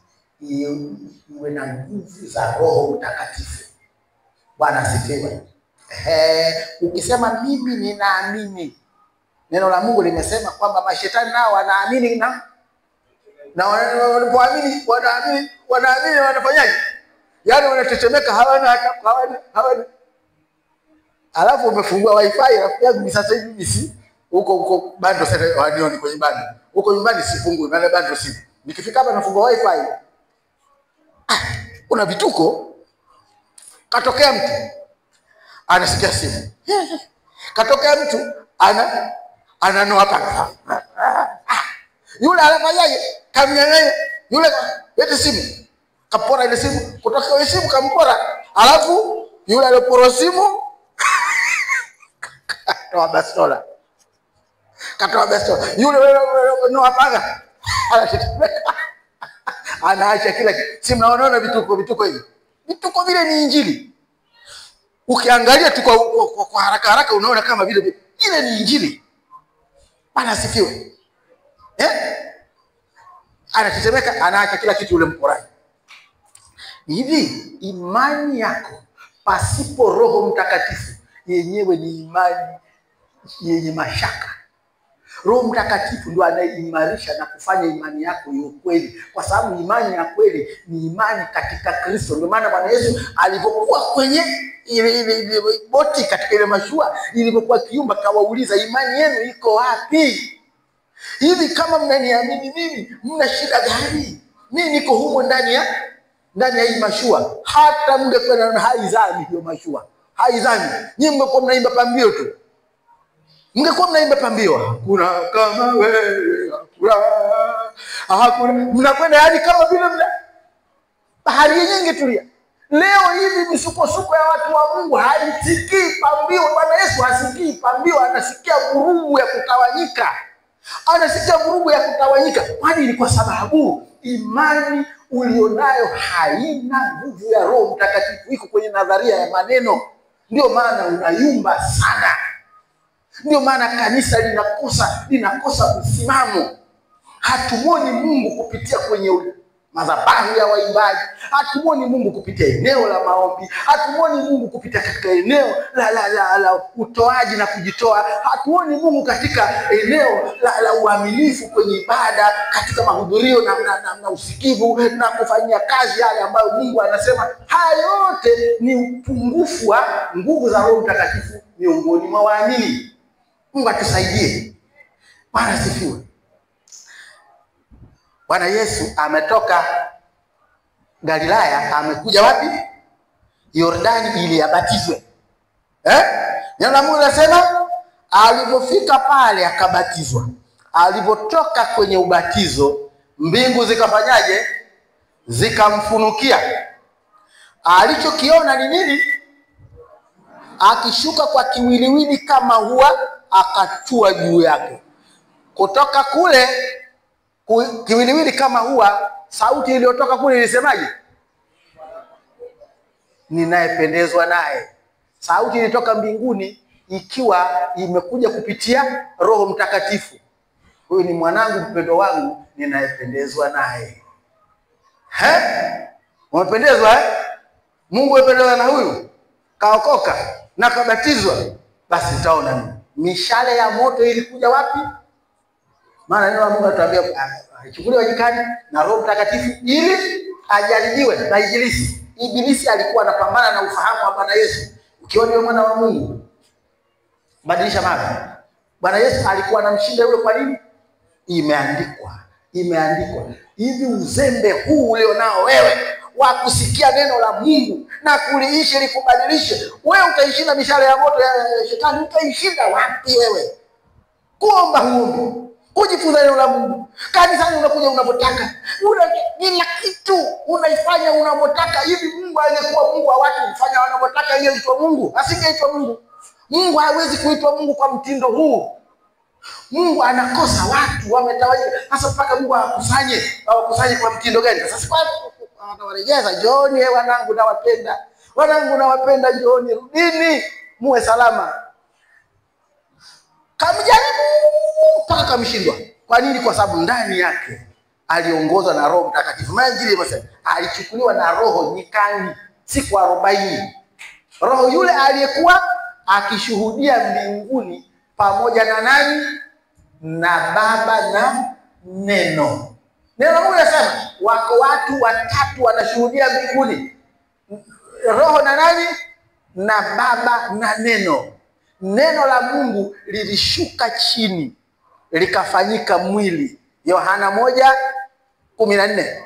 iwe na nguvu za Roho Mtakatifu. Bwana asifiwe. Ukisema mimi ninaamini, neno la Mungu limesema kwamba mashetani nao wanaamini, na wanapoamini wanaamini wanafanyaje? Yaani wanatetemeka, hawana. Alafu umefungua wifi, rafiki yangu sasa hivi mimi huko bando sasa wanioni kwenye bando. Huko nyumbani sifungui, maana bando si. Nikifika hapa nafungua wifi. Kuna vituko. Katokea mtu anasikia simu. Katokea mtu ananoa paka. Yule anafanyaje? Kamnyang'anya. Yule eti simu. Kapora ile simu, kutoka ile simu kampora. Alafu yule aliyepora simu katoa bastola. Yule no paka. Anaacha kila kitu. Si mnaona vituko hivi. Vituko vile ni Injili. Ukiangalia tu kwa haraka unaona kama vile ile ni Injili. Bwana asifiwe. Anatetemeka, anaacha kila kitu yule mporaji. Hivi imani yako pasipo Roho Mtakatifu yenyewe ni imani yenye mashaka. Roho Mtakatifu ndio anayeimarisha na kufanya imani yako iwe kweli, kwa sababu imani ya kweli ni imani katika Kristo. Ndio maana Bwana Yesu alipokuwa kwenye ile boti katika ile mashua, ilipokuwa kiumba, kawauliza imani yenu iko wapi? Hivi kama mnaniamini mimi, mna shida gani? Mimi niko humo ndani ya hii mashua. Hata mngekwenda na haizami hiyo mashua. Haizami. Nyinyi mngekuwa mnaimba pambio tu. Hakuna kama wewe, hakuna. Mnakwenda hadi kama vile bahari yenyewe tulia. Leo hivi misukosuko ya watu wa Mungu haisikii pambio. Bwana Yesu hasikii pambio, anasikia vurugu ya kutawanyika. Anasikia vurugu ya kutawanyika. Kwani ni kwa sababu imani ulionayo haina nguvu ya Roho Mtakatifu, iko kwenye nadharia ya maneno. Ndio maana unayumba sana. Ndio maana kanisa linakosa msimamo. Hatumuoni Mungu kupitia kwenye madhabahu ya waimbaji, hatumuoni Mungu kupitia eneo la maombi, hatumuoni Mungu kupitia katika eneo la utoaji na kujitoa, hatuoni Mungu katika eneo la uaminifu kwenye ibada, katika mahudhurio na usikivu na kufanyia kazi yale ambayo Mungu anasema. Haya yote ni upungufu wa nguvu za Roho Mtakatifu miongoni mwa waamini. Mungu atusaidie. Bwana asifiwe. Bwana Yesu ametoka Galilaya, amekuja wapi? Yordani ili abatizwe. Neno la Mungu linasema alipofika pale akabatizwa. Alipotoka kwenye ubatizo, mbingu zikafanyaje? Zikamfunukia. Alichokiona ni nini? Akishuka kwa kiwiliwili kama hua, akatua juu yake. Kutoka kule kiwiliwili kama hua, sauti iliyotoka kule ilisemaje? Ninayependezwa naye. Sauti ilitoka mbinguni ikiwa imekuja kupitia Roho Mtakatifu. Huyu ni mwanangu mpendwa wangu, ninayependezwa naye. Umependezwa? Mungu amependezwa na huyu, kaokoka na kabatizwa. Basi utaona nini? Mishale ya moto ilikuja wapi? Maana neno la Mungu anatuambia alichukuliwa nyikani na Roho Mtakatifu ili ajaribiwe na Ibilisi. Ibilisi alikuwa anapambana na ufahamu wa Bwana Yesu. Ukiona yule mwana wa Mungu, badilisha mada. Bwana Yesu alikuwa anamshinda yule. Kwa nini? Imeandikwa. Hivi uzembe huu ulionao wewe wa kusikia neno la Mungu na kuliishi likubadilishe, wewe utaishinda mishale ya moto ya shetani. Utaishinda wapi wewe? Kuomba huombe, kujifunza neno la Mungu. Kanisani unakuja unapotaka. Kila kitu unaifanya unapotaka. Hivi Mungu angekuwa Mungu wa watu kufanya wanapotaka, yeye aitwa Mungu? Asingeitwa Mungu. Mungu hawezi kuitwa Mungu kwa mtindo huu. Mungu anakosa watu wametawanyika. Sasa mpaka Mungu awakusanye kwa mtindo gani? Sasa kwa atawarejeza, John, wanangu nawapenda. Wanangu nawapenda, John, rudini muwe salama. Kamjaribu mpaka kamshindwa. Kwa nini? Kwa sababu ndani yake aliongozwa na Roho Mtakatifu. Maana Injili inasema alichukuliwa na Roho nyikani siku 40. Roho yule aliyekuwa akishuhudia mbinguni pamoja na nani? Na Baba na Neno. Neno la Mungu linasema wako watu watatu wanashuhudia mbinguni. Roho na nani? Na Baba na Neno. Neno la Mungu lilishuka chini likafanyika mwili. Yohana 1:14.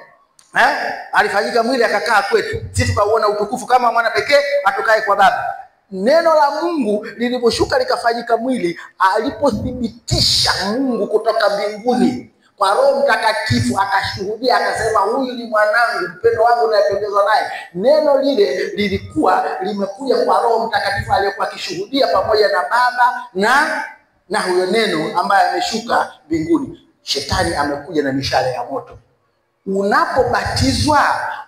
Alifanyika mwili akakaa kwetu. Sisi tukauona utukufu kama mwana pekee atokaye kwa Baba. Neno la Mungu liliposhuka likafanyika mwili, alipothibitisha Mungu kutoka mbinguni kwa Roho Mtakatifu, akashuhudia akasema, huyu ni mwanangu mpendwa wangu ninayependezwa naye. Neno lile lilikuwa limekuja kwa Roho Mtakatifu aliyekuwa akishuhudia pamoja na Baba na huyo neno ambaye ameshuka mbinguni. Shetani amekuja na mishale ya moto. Unapobatizwa,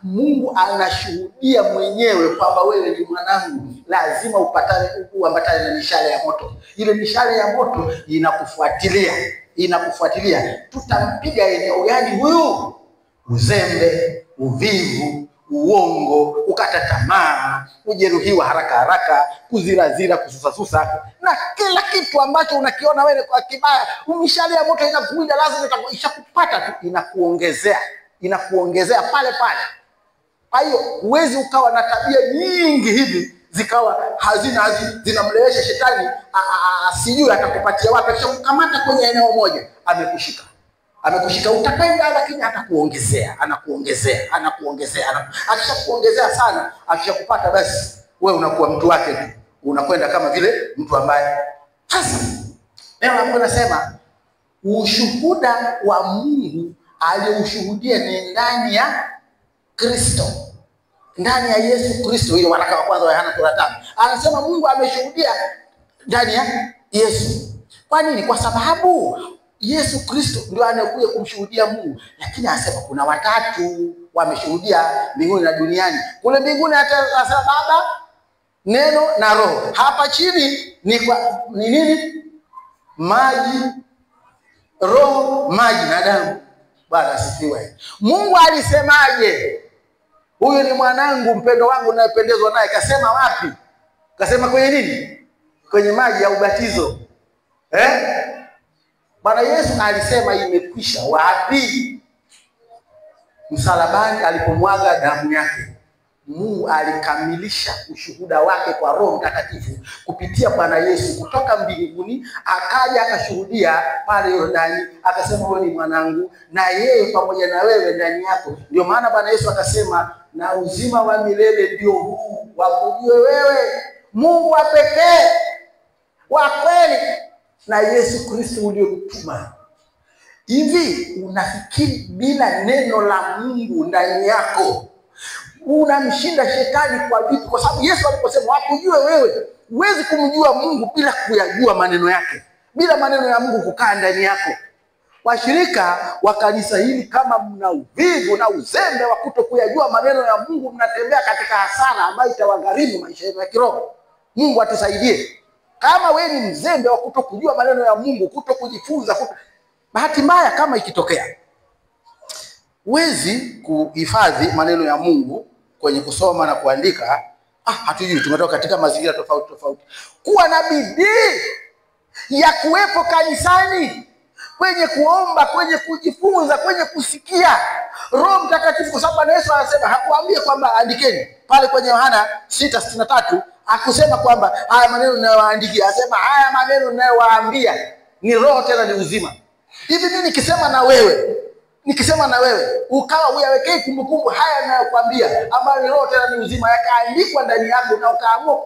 Mungu anashuhudia mwenyewe kwamba wewe ni mwanangu. Lazima uambatane na mishale ya moto. Ile mishale ya moto inakufuatilia. Tutampiga eneo gani huyu? Uzembe, uvivu, uongo, ukata tamaa, kujeruhiwa haraka, kuzirazira, kususasusa na kila kitu ambacho unakiona wewe kwa kibaya. Mishale ya moto inakuinda, lazima itakupata tu, inakuongezea pale. Kwa hiyo huwezi ukawa na tabia nyingi hivi zikawa zinamlewesha shetani sijui atakupatia wapi. Akishakukamata kwenye eneo moja amekushika utapenda, lakini anakuongezea. Akishakuongezea sana, akishakupata basi wewe unakuwa mtu wake tu, unakwenda kama vile mtu ambaye. Sasa neno la Mungu nasema ushuhuda wa Mungu aliushuhudia ni ndani ya Kristo. ndani ya Yesu Kristo. Ile waraka wa kwanza wa Yohana sura 5 anasema Mungu ameshuhudia ndani ya Yesu. Kwa nini? Kwa sababu Yesu Kristo ndio anakuja kumshuhudia Mungu. Lakini anasema kuna watatu wameshuhudia mbinguni na duniani. Kule mbinguni atasema Baba, Neno na Roho. Hapa chini ni nini? Maji, Roho, maji na damu. Bwana asifiwe. Mungu alisemaje? Huyu ni mwanangu mpendo wangu ninayependezwa naye. Kasema wapi? Kasema kwenye nini? Kwenye maji ya ubatizo. Bwana Yesu alisema imekwisha. Wapi? Msalabani alipomwaga damu yake. Mungu alikamilisha ushuhuda wake kwa Roho Mtakatifu kupitia Bwana Yesu kutoka mbinguni, akaja akashuhudia pale Yordani, akasema wewe ni mwanangu na yeye pamoja na wewe ndani yako. Ndio maana Bwana Yesu akasema na uzima wa milele ndio huu, wakujue wewe Mungu wa pekee wa kweli na Yesu Kristo uliyomtuma. Hivi unafikiri bila neno la Mungu ndani yako unamshinda shetani kwa vipi? Kwa sababu Yesu aliposema wakujue wewe, huwezi kumjua Mungu bila kuyajua maneno yake, bila maneno ya Mungu kukaa ndani yako. Washirika wa kanisa hili, kama mna uvivu na uzembe wa kutokuyajua maneno ya Mungu, mnatembea katika hasara ambayo itawagharimu maisha yenu ya kiroho. Mungu atusaidie. Kama wewe ni mzembe wa kutokujua maneno ya Mungu, kutokujifunza, bahati mbaya kama ikitokea huwezi kuhifadhi maneno ya Mungu kwenye kusoma na kuandika, hatujui, tumetoka katika mazingira tofauti tofauti. Kuwa na bidii ya kuwepo kanisani, kwenye kuomba, kwenye kujifunza, kwenye kusikia Roho Mtakatifu, kwa sababu Yesu anasema, hakuambia kwamba andikeni. Pale kwenye Yohana 6:63 akusema kwamba haya maneno ninayowaandikia, asema haya maneno ninayowaambia ni roho tena ni uzima. Hivi mimi nikisema na wewe ukawa uyawekee kumbukumbu haya ninayokuambia ambayo ni roho tena ni uzima, yakaandikwa ndani yako na ukaamua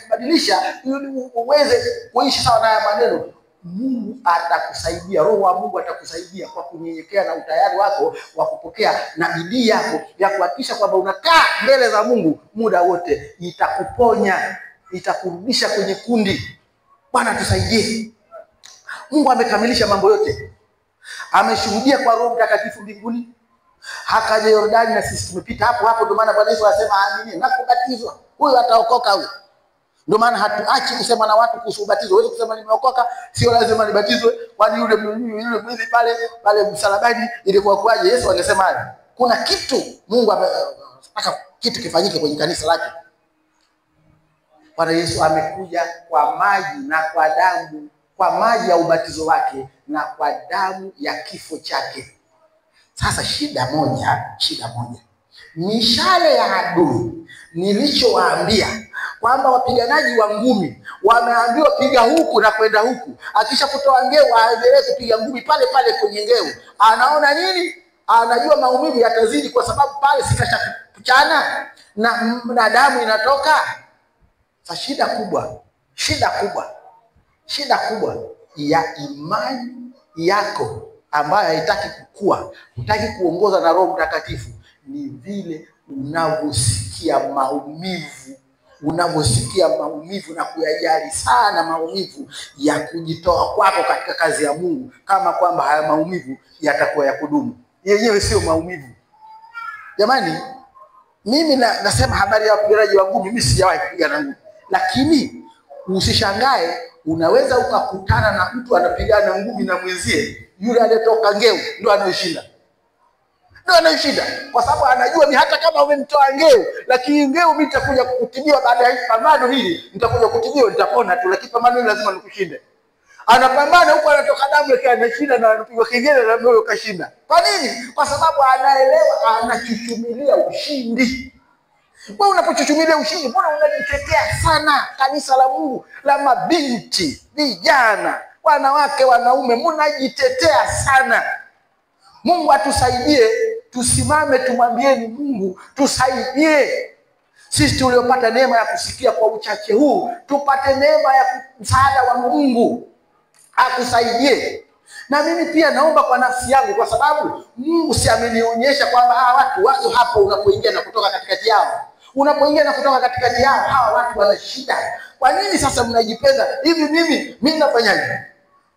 kubadilisha ili uweze kuishi sawa na haya maneno, Mungu atakusaidia. Roho wa Mungu atakusaidia kwa kunyenyekea na utayari wako wa kupokea na bidii yako ya kuhakikisha kwamba unakaa mbele za Mungu muda wote. Itakuponya, itakurudisha kwenye kundi. Bwana tusaidie. Mungu amekamilisha mambo yote. Ameshuhudia kwa Roho Mtakatifu mbinguni. Hakaja Yordani na sisi tumepita hapo. Ndio maana Bwana Yesu anasema amini na kubatizwa, huyo ataokoka huyo. Ndio maana hatuachi kusema na watu kuhusu ubatizo. Wewe kusema nimeokoka, sio lazima nibatizwe. Kwani yule mwili pale msalabani ilikuwa kwaje? Yesu angesema kuna kitu Mungu anataka kitu kifanyike kwenye kanisa lake. Bwana Yesu amekuja kwa maji na kwa damu, kwa maji ya ubatizo wake na kwa damu ya kifo chake. Sasa shida moja, mishale ya adui nilichowaambia kwamba wapiganaji wa ngumi wameambiwa piga huku na kwenda huku, akisha kutoa ngeu aendelee kupiga ngumi pale pale kwenye ngeu. Anaona nini? Anajua maumivu yatazidi kwa sababu pale sikashachana na damu inatoka. Sasa shida kubwa ya imani yako ambayo haitaki kukua, hutaki kuongozwa na Roho Mtakatifu, ni vile unavyosikia maumivu na kuyajali sana maumivu ya kujitoa kwako katika kazi ya Mungu, kama kwamba haya maumivu yatakuwa ya kudumu. Yenyewe sio maumivu. Jamani, mimi nasema habari ya wapiganaji wa ngumi, mimi sijawahi kupigana ngumi. Lakini usishangae, unaweza ukakutana na mtu anapigana ngumi na mwenzie, yule aliyetoka ngeu ndio anayeshinda. Kwa sababu anajua ni hata kama umemtoa ngeu, lakini ngeu mimi nitakuja kukutibiwa baada ya pambano hili, nitakuja kutibiwa, nitapona tu, lakini pambano hili lazima nikushinde. Anapambana huko anatoka damu yake, anashinda na anapigwa kingine na moyo kashinda. Kwa nini? Kwa sababu anaelewa, anachuchumilia ushindi. Wewe unapochuchumilia ushindi, mbona unajitetea sana? Kanisa la Mungu la mabinti, vijana, wanawake, wanaume, mnajitetea sana. Mungu atusaidie, tusimame tumwambieni Mungu tusaidie. Sisi tuliopata neema ya kusikia kwa uchache huu, tupate neema ya msaada wa Mungu atusaidie. Na mimi pia naomba kwa nafsi yangu, kwa sababu Mungu si amenionyesha kwamba hawa watu hapo unapoingia na kutoka katikati yao. Unapoingia na kutoka katikati yao, hawa watu wana shida. Kwa nini sasa mnajipenda hivi? Mimi nafanyaje?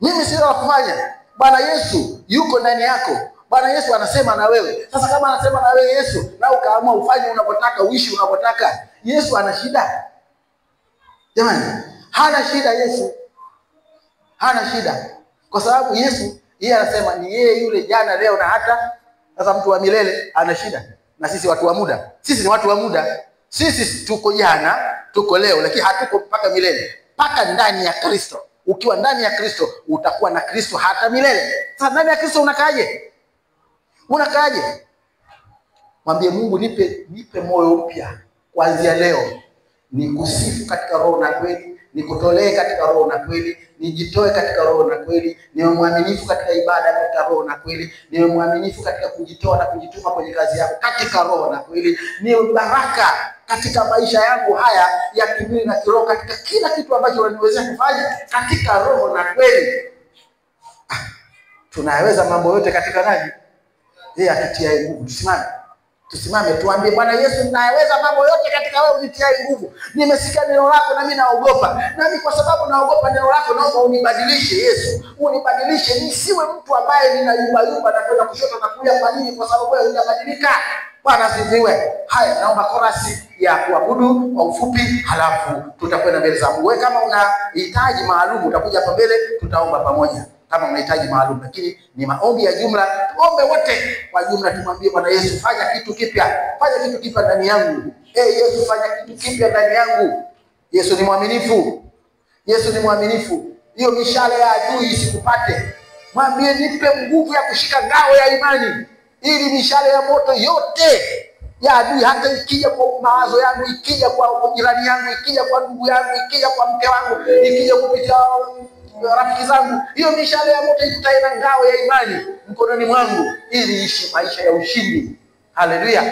Mimi sina la kufanya. Bwana Yesu yuko ndani yako. Bwana Yesu anasema na wewe. Sasa kama anasema na wewe Yesu, na ukaamua ufanye unapotaka, uishi unapotaka, Yesu ana shida? Jamani, hana shida Yesu. Hana shida. Kwa sababu Yesu yeye anasema ni yeye yule jana, leo na hata sasa. Mtu wa milele ana shida. Na sisi watu wa muda. Sisi ni watu wa muda. Sisi tuko jana, tuko leo, lakini hatuko mpaka milele. Mpaka ndani ya Kristo. Ukiwa ndani ya Kristo utakuwa na Kristo hata milele. Sasa ndani ya Kristo unakaaje? Unakaaje? Mwambie Mungu, nipe moyo mpya kuanzia leo. Nikusifu katika roho na kweli, nikutolee katika roho na kweli, nijitoe katika roho na kweli, niwe mwaminifu katika ibada katika roho na kweli, niwe mwaminifu katika kujitoa na kujituma kwenye kazi yako katika roho na kweli, niwe baraka katika maisha yangu haya ya kimwili na kiroho, katika kila kitu ambacho unaniwezesha kufanya katika roho na kweli. Tunaweza mambo yote katika nani? Yeye atutie nguvu. Tusimame tuambie Bwana Yesu, ninaweza mambo yote katika wewe unitie nguvu. Nimesikia neno lako na mimi naogopa. Nami kwa sababu naogopa neno lako, naomba unibadilishe Yesu. Unibadilishe nisiwe mtu ambaye ninayumba na kwenda kushoto na kulia. Kwa nini? Kwa sababu wewe hujabadilika. Bwana asifiwe. Haya, naomba chorus ya kuabudu kwa ufupi, halafu tutakwenda mbele za Mungu. Wewe kama unahitaji maalum utakuja hapa mbele, tutaomba pamoja. Kama unahitaji maalum, lakini ni maombi ya jumla. Tuombe wote kwa jumla, tumwambie Bwana Yesu, fanya kitu kipya. Fanya kitu kipya ndani yangu. Yesu, fanya kitu kipya ndani yangu. Yesu ni mwaminifu. Yesu ni mwaminifu. Hiyo mishale ya adui isikupate. Mwambie, nipe nguvu ya kushika ngao ya imani, ili mishale ya moto yote ya adui, hata ikija kwa mawazo yangu, ikija kwa jirani yangu, ikija kwa ndugu yangu, ikija kwa mke wangu, ikija kupitia rafiki zangu, hiyo mishale ya moto itaenda ngao ya imani mkononi mwangu, ili ishi maisha ya ushindi. Haleluya.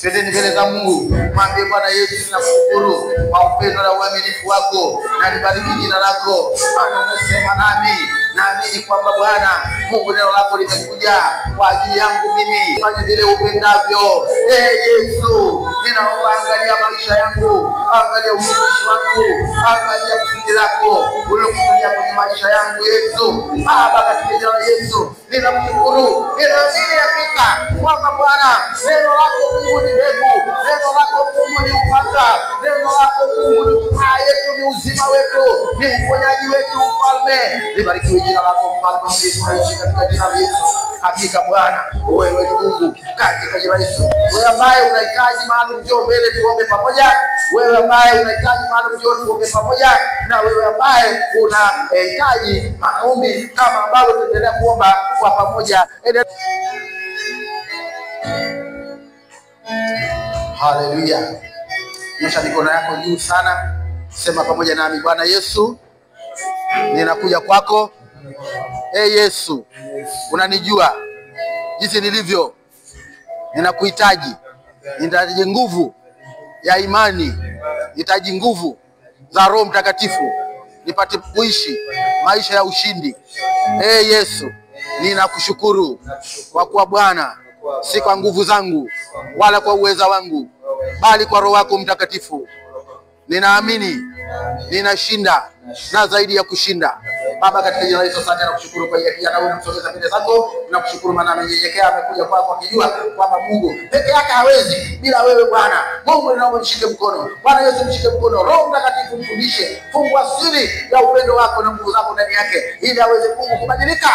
Twendeni mbele za Mungu. Mwambie Bwana Yesu, ninakushukuru kwa upendo na uaminifu wako, na nibariki jina lako. Bwana umesema nami, naamini kwamba Bwana Mungu neno lako limekuja kwa ajili yangu mimi. Fanya vile upendavyo. Yesu, ninaomba angalia maisha yangu, angalia utumishi wangu, angalia kusudi lako ulilokusudia kwenye maisha yangu Yesu. Baba, katika jina la Yesu ninakushukuru. Ninaamini hakika kwamba Bwana neno lako Mungu ni mbegu, neno lako Mungu ni upanga, neno lako Mungu ni furaha yetu, ni uzima wetu, ni uponyaji wetu. Mfalme, libarikiwe jina lako Mfalme. Tunaishi katika jina la Yesu. Hakika Bwana wewe ni Mungu, katika jina la Yesu. Wewe ambaye unahitaji maalum, njoo mbele tuombe pamoja. Wewe ambaye unahitaji maalum, njoo tuombe pamoja. Na wewe ambaye unahitaji maombi kama ambavyo tunaendelea kuomba kwa pamoja. Haleluya. Nyosha mikono yako juu sana. Sema pamoja nami, Bwana Yesu, ninakuja kwako. Yesu, unanijua jinsi nilivyo. Ninakuhitaji. Nahitaji nguvu ya imani. Nahitaji nguvu za Roho Mtakatifu nipate kuishi maisha ya ushindi. Yesu, ninakushukuru kwa kuwa Bwana, si kwa nguvu zangu wala kwa uweza wangu, bali kwa Roho wako Mtakatifu. Ninaamini ninashinda na zaidi ya kushinda. Baba, katika jina la Yesu, asante na kushukuru kwa ajili ya kijana huyu, namsogeza mbele zako. Nakushukuru maana amenyenyekea, amekuja kwako akijua kwamba Mungu peke yake hawezi bila wewe Bwana. Mungu, ninaomba mshike mkono. Bwana Yesu, mshike mkono. Roho Mtakatifu mfundishe, fungua siri ya upendo wako na nguvu zako ndani yake, ili aweze Mungu kubadilika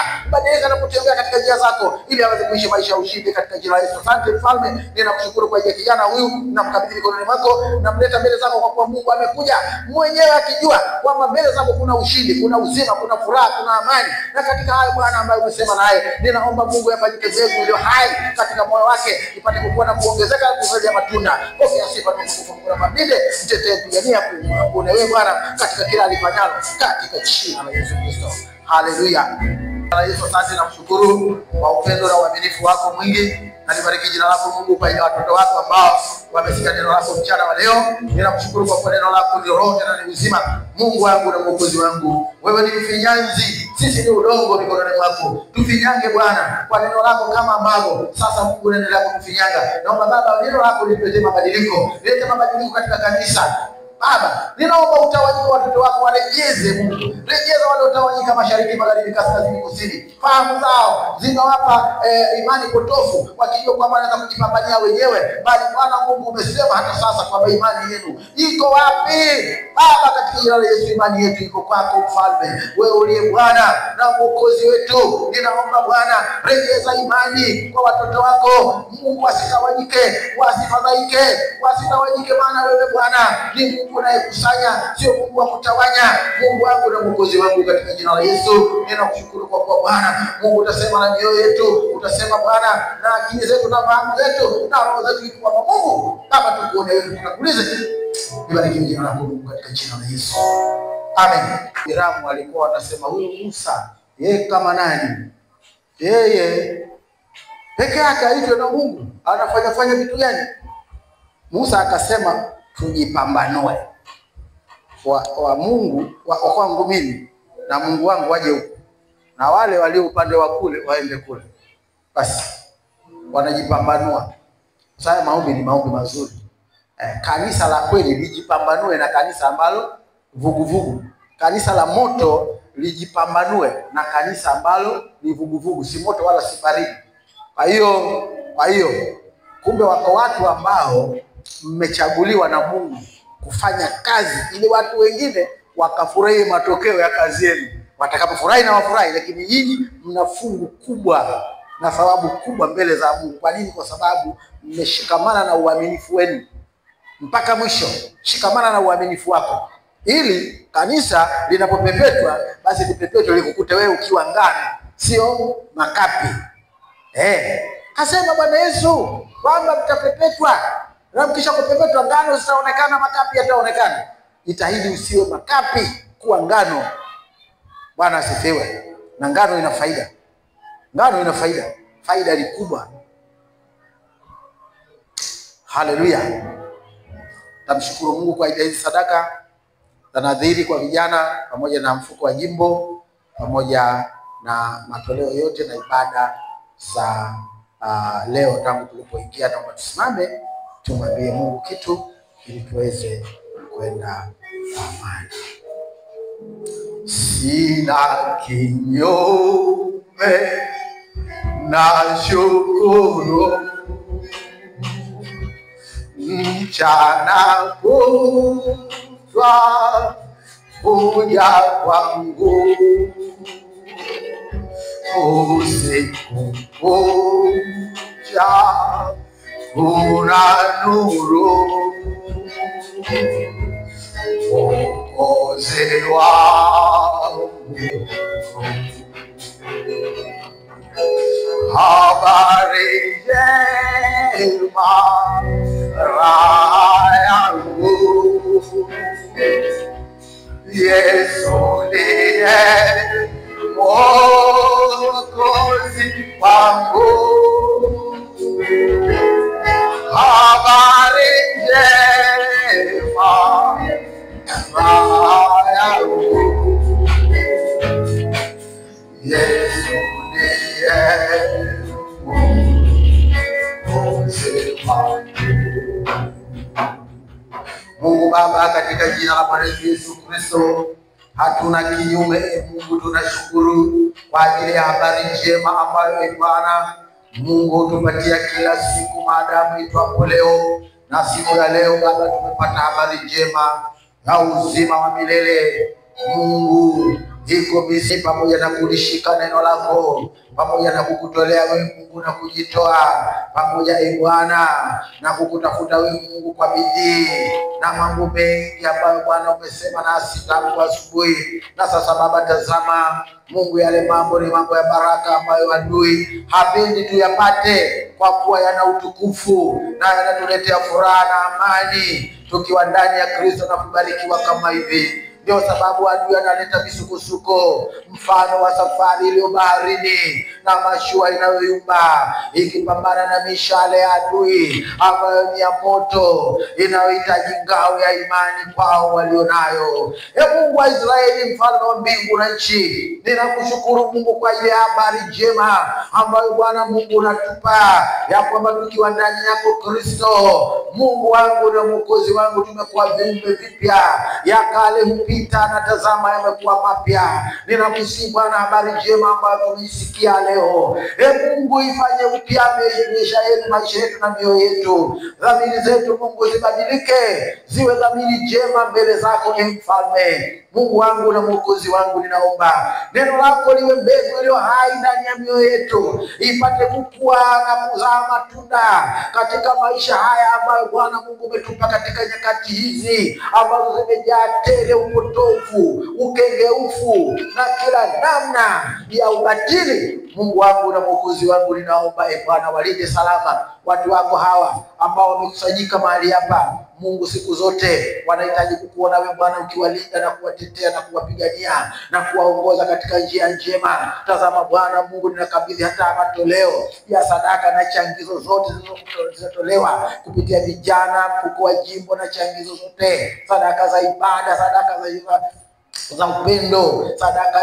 na kutembea katika njia zako, ili aweze kuishi maisha ya ushindi katika jina la Yesu. Asante Mfalme, ninakushukuru kwa ajili ya kijana huyu, namkabidhi mikononi mwako, namleta mbele zako kwa kuwa Mungu amekuja mwenyewe akijua kwamba mbele zako kuna ushindi, kuna uzima, kuna furaha, kuna amani. Na katika hayo Bwana ambayo umesema naye, ninaomba Mungu yafanyike mbegu iliyo hai katika moyo wake, ipate kukua na kuongezeka na kuzaa matunda. Pokea sifa na utukufu kwa mabinde, mtetee pigania kuone wewe Bwana katika kila alifanyalo, katika jina la Yesu Kristo. Haleluya. Yesu, asante na kushukuru kwa upendo na uaminifu wako mwingi. Nalibariki jina lako Mungu kwa ajili ya watoto wako ambao wamesikia neno lako mchana wa leo. Ninakushukuru kwa kuwa neno lako ni roho na ni uzima. Mungu wangu na Mwokozi wangu, wewe ni mfinyanzi, sisi ni udongo mikononi mwako. Tufinyange Bwana kwa neno lako kama ambavyo sasa Mungu unaendelea kutufinyanga. Naomba Baba, neno lako lilete mabadiliko. Lete mabadiliko katika kanisa. Baba, ninaomba utawanyike watoto wako, warejeze Mungu. Rejeza wale utawanyika mashariki, magharibi, kaskazini, kusini. Fahamu zao zinawapa imani potofu, wakijua kwamba wanaweza kujipambania wenyewe. Bali Bwana Mungu umesema hata sasa kwamba imani yenu iko wapi? Baba, katika jina la Yesu, imani yetu iko kwako Mfalme. Wewe uliye Bwana na Mwokozi wetu. Ninaomba Bwana, rejeza imani kwa watoto wako. Mungu wasitawanyike, wasifadhaike, wasitawanyike, maana wewe Bwana ni Mungu unayekusanya, sio Mungu wa kutawanya. Mungu wangu na Mwokozi wangu, katika jina la Yesu ninakushukuru kwa kuwa Bwana Mungu utasema na mioyo yetu, utasema Bwana na akili zetu na fahamu zetu na roho zetu, kwa Mungu Baba tukuone wewe, tunakuuliza. Nibariki jina lako Mungu katika jina la Yesu. Amen. Hiramu alikuwa anasema huyu Musa, yeye kama nani? Yeye peke yake aitwe na Mungu, anafanya vitu gani? Musa akasema tujipambanue wa Mungu wa kwangu mimi na Mungu wangu waje huko, na wale walio upande wa kule waende kule. Basi wanajipambanua. Sasa maombi ni maombi mazuri. Kanisa la kweli lijipambanue na kanisa ambalo vuguvugu. Kanisa la moto lijipambanue na kanisa ambalo ni vuguvugu, si moto wala si baridi. Kwa hiyo kumbe wako watu ambao mmechaguliwa na Mungu kufanya kazi ili watu wengine wakafurahi matokeo ya kazi yenu. Watakapofurahi na wafurahi, lakini nyinyi mna fungu kubwa na thawabu kubwa mbele za Mungu. Kwa nini? Kwa sababu mmeshikamana na uaminifu wenu mpaka mwisho. Shikamana na uaminifu wako, ili kanisa linapopepetwa basi lipepetwe likukute wewe ukiwa ngano, sio makapi. Kasema Bwana Yesu kwamba mtapepetwa, na mkisha kupepetwa ngano zitaonekana, makapi yataonekana. Jitahidi usiwe makapi, kuwa ngano. Bwana asifiwe. Na ngano ina faida. Ngano ina faida. Faida ni kubwa. Haleluya. Tamshukuru Mungu kwa hizi sadaka za nadhiri kwa vijana, pamoja na mfuko wa jimbo, pamoja na matoleo yote na ibada za leo tangu tulipoingia. Naomba tusimame tumwambie Mungu kitu ili tuweze kwenda amani. Sina kinyume na shukuru, mchana kutwa kuja kwangu, usiku kucha kuna nuru, Mwokozi wangu. Habari njema raha yangu, Yesu ndiye Mwokozi wangu. Habari njema raha yangu, Yesu ndiye uzima. Mungu Baba, katika jina la Bwana Yesu Kristo, hatuna kinyume. Mungu, tunashukuru kwa ajili ya habari njema ambayo Bwana Mungu tupatia kila siku maadamu itwapo leo. Na siku ya leo Baba, tumepata habari njema ya uzima wa milele. Mungu, iko bisi pamoja na kulishika neno lako, pamoja na kukutolea wewe Mungu na kujitoa pamoja Bwana na kukutafuta wewe Mungu kwa bidii na mambo mengi ambayo Bwana umesema nasi tangu asubuhi. Na sasa Baba, tazama Mungu, yale mambo ni mambo ya baraka ambayo adui hapendi tuyapate, kwa kuwa yana utukufu na yanatuletea furaha na amani tukiwa ndani ya Kristo na kubarikiwa kama hivi. Ndio sababu adui analeta misukosuko, mfano wa safari iliyo baharini na mashua inayoyumba ikipambana na mishale ya adui ambayo ni ya moto inayohitaji ngao ya imani kwao walionayo. Mungu wa Israeli, mfalme wa mbingu na nchi, ninakushukuru Mungu kwa ile habari njema ambayo Bwana Mungu unatupa ya kwamba tukiwa ndani yako Kristo, Mungu wangu na Mwokozi wangu, tumekuwa viumbe vipya, ya kale hupita na tazama yamekuwa mapya. Ninakusihi Bwana, habari njema ambayo tumeisikia leo, Mungu ifanye upya maisha yetu na mioyo yetu. Dhamiri zetu Mungu zibadilike, ziwe dhamiri njema mbele zako Mfalme. Mungu wangu na Mwokozi wangu, ninaomba neno lako liwe mbegu iliyo hai ndani ya mioyo yetu, ipate kukua na kuzaa matunda katika maisha haya ambayo Bwana Mungu umetupa katika nyakati hizi ambazo zimejaa tele upotofu, ukengeufu na kila namna ya ubatili. Mungu wangu na Mwokozi wangu, ninaomba Bwana, walinde salama watu wako hawa ambao wamekusanyika mahali hapa. Mungu, siku zote wanahitaji kukuona wewe Bwana ukiwalinda na kuwatetea na kuwapigania na kuwaongoza katika njia njema. Tazama Bwana Mungu, ninakabidhi hata matoleo ya sadaka na changizo zote zilizotolewa kupitia vijana, mfuko wa jimbo na changizo zote, sadaka za ibada, sadaka za upendo, sadaka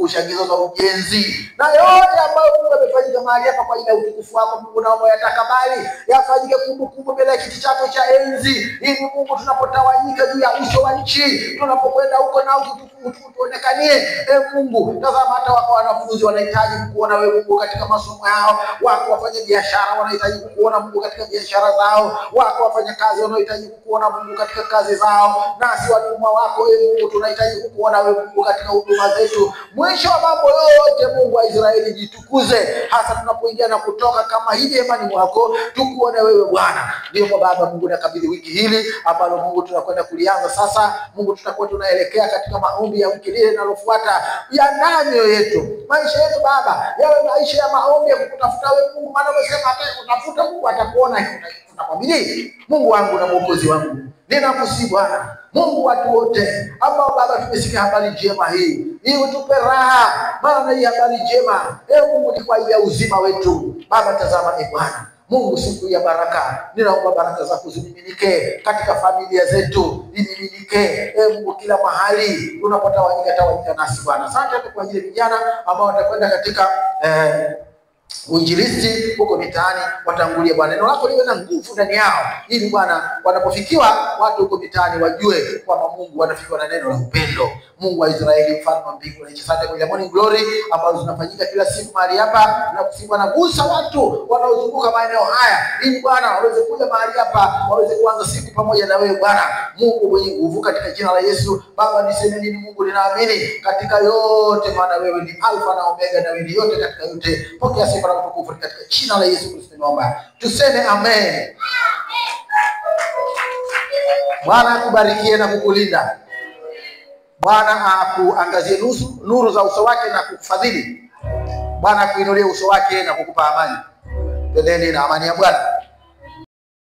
changizo za ujenzi na yote ambayo Mungu amefanyika mahali hapa kwa ajili ya utukufu wako. Mungu, naomba yatakabali yafanyike kumbukumbu mbele ya kiti chako cha enzi, ili Mungu tunapotawanyika juu ya uso wa nchi, tunapokwenda huko na tuonekanie. Mungu, tazama hata wako wanafunzi wanahitaji kukuona wewe Mungu katika masomo yao, wako wafanya biashara wanahitaji kukuona Mungu katika biashara zao, wako wafanya kazi wanahitaji kukuona Mungu katika kazi zao, nasi watumwa wako Mungu tunahitaji kukuona wewe Mungu katika huduma zetu. Mwisho wa mambo yote Mungu wa Israeli, jitukuze hasa tunapoingia na kutoka kama hivi imani mwako, tukuone wewe Bwana. Ndio Baba Mungu, nakabidhi wiki hili ambalo Mungu tunakwenda kulianza sasa. Mungu, tutakuwa tunaelekea katika maombi ya wiki ile linalofuata. Ya mioyo yetu, maisha yetu Baba yawe maisha ya maombi ya kukutafuta wewe Mungu, maana umesema hata kutafuta Mungu atakuona tunakwambia. Mungu wangu na Mwokozi wangu, ninakusihi Bwana Mungu, watu wote ambao Baba tumesikia habari njema hii, utupe raha, maana hii habari njema Mungu ni kwa ajili ya uzima wetu. Baba, tazama Bwana Mungu, siku ya baraka, ninaomba baraka zako zimiminike katika familia zetu, zimiminike Mungu kila mahali tunapotawanyika nasi Bwana. Asante kwa ajili ya vijana ambao watakwenda katika uinjilisti huko mitaani, watangulie Bwana, neno lako liwe na nguvu ndani yao, ili Bwana wanapofikiwa watu huko mitaani wajue kwamba Mungu wanafikiwa na neno la upendo. Mungu wa Israeli, mfalme wa mbingu na nchi, asante kwa morning glory ambazo zinafanyika kila siku mahali hapa, na kusifu na gusa watu wanaozunguka maeneo haya, ili Bwana waweze kuja mahali hapa, waweze kuanza siku pamoja na wewe Bwana Mungu mwenye nguvu, katika jina la Yesu. Baba, niseme nini Mungu? Ninaamini katika yote, maana wewe ni Alfa na Omega, na wewe yote katika yote. Pokea sifa na utukufu katika jina la Yesu Kristo tunaomba, tuseme amen. Bwana akubarikie na kukulinda. Bwana akuangazie nuru za uso wake na kukufadhili. Bwana akuinulie uso wake na kukupa amani. Endeni na amani ya Bwana.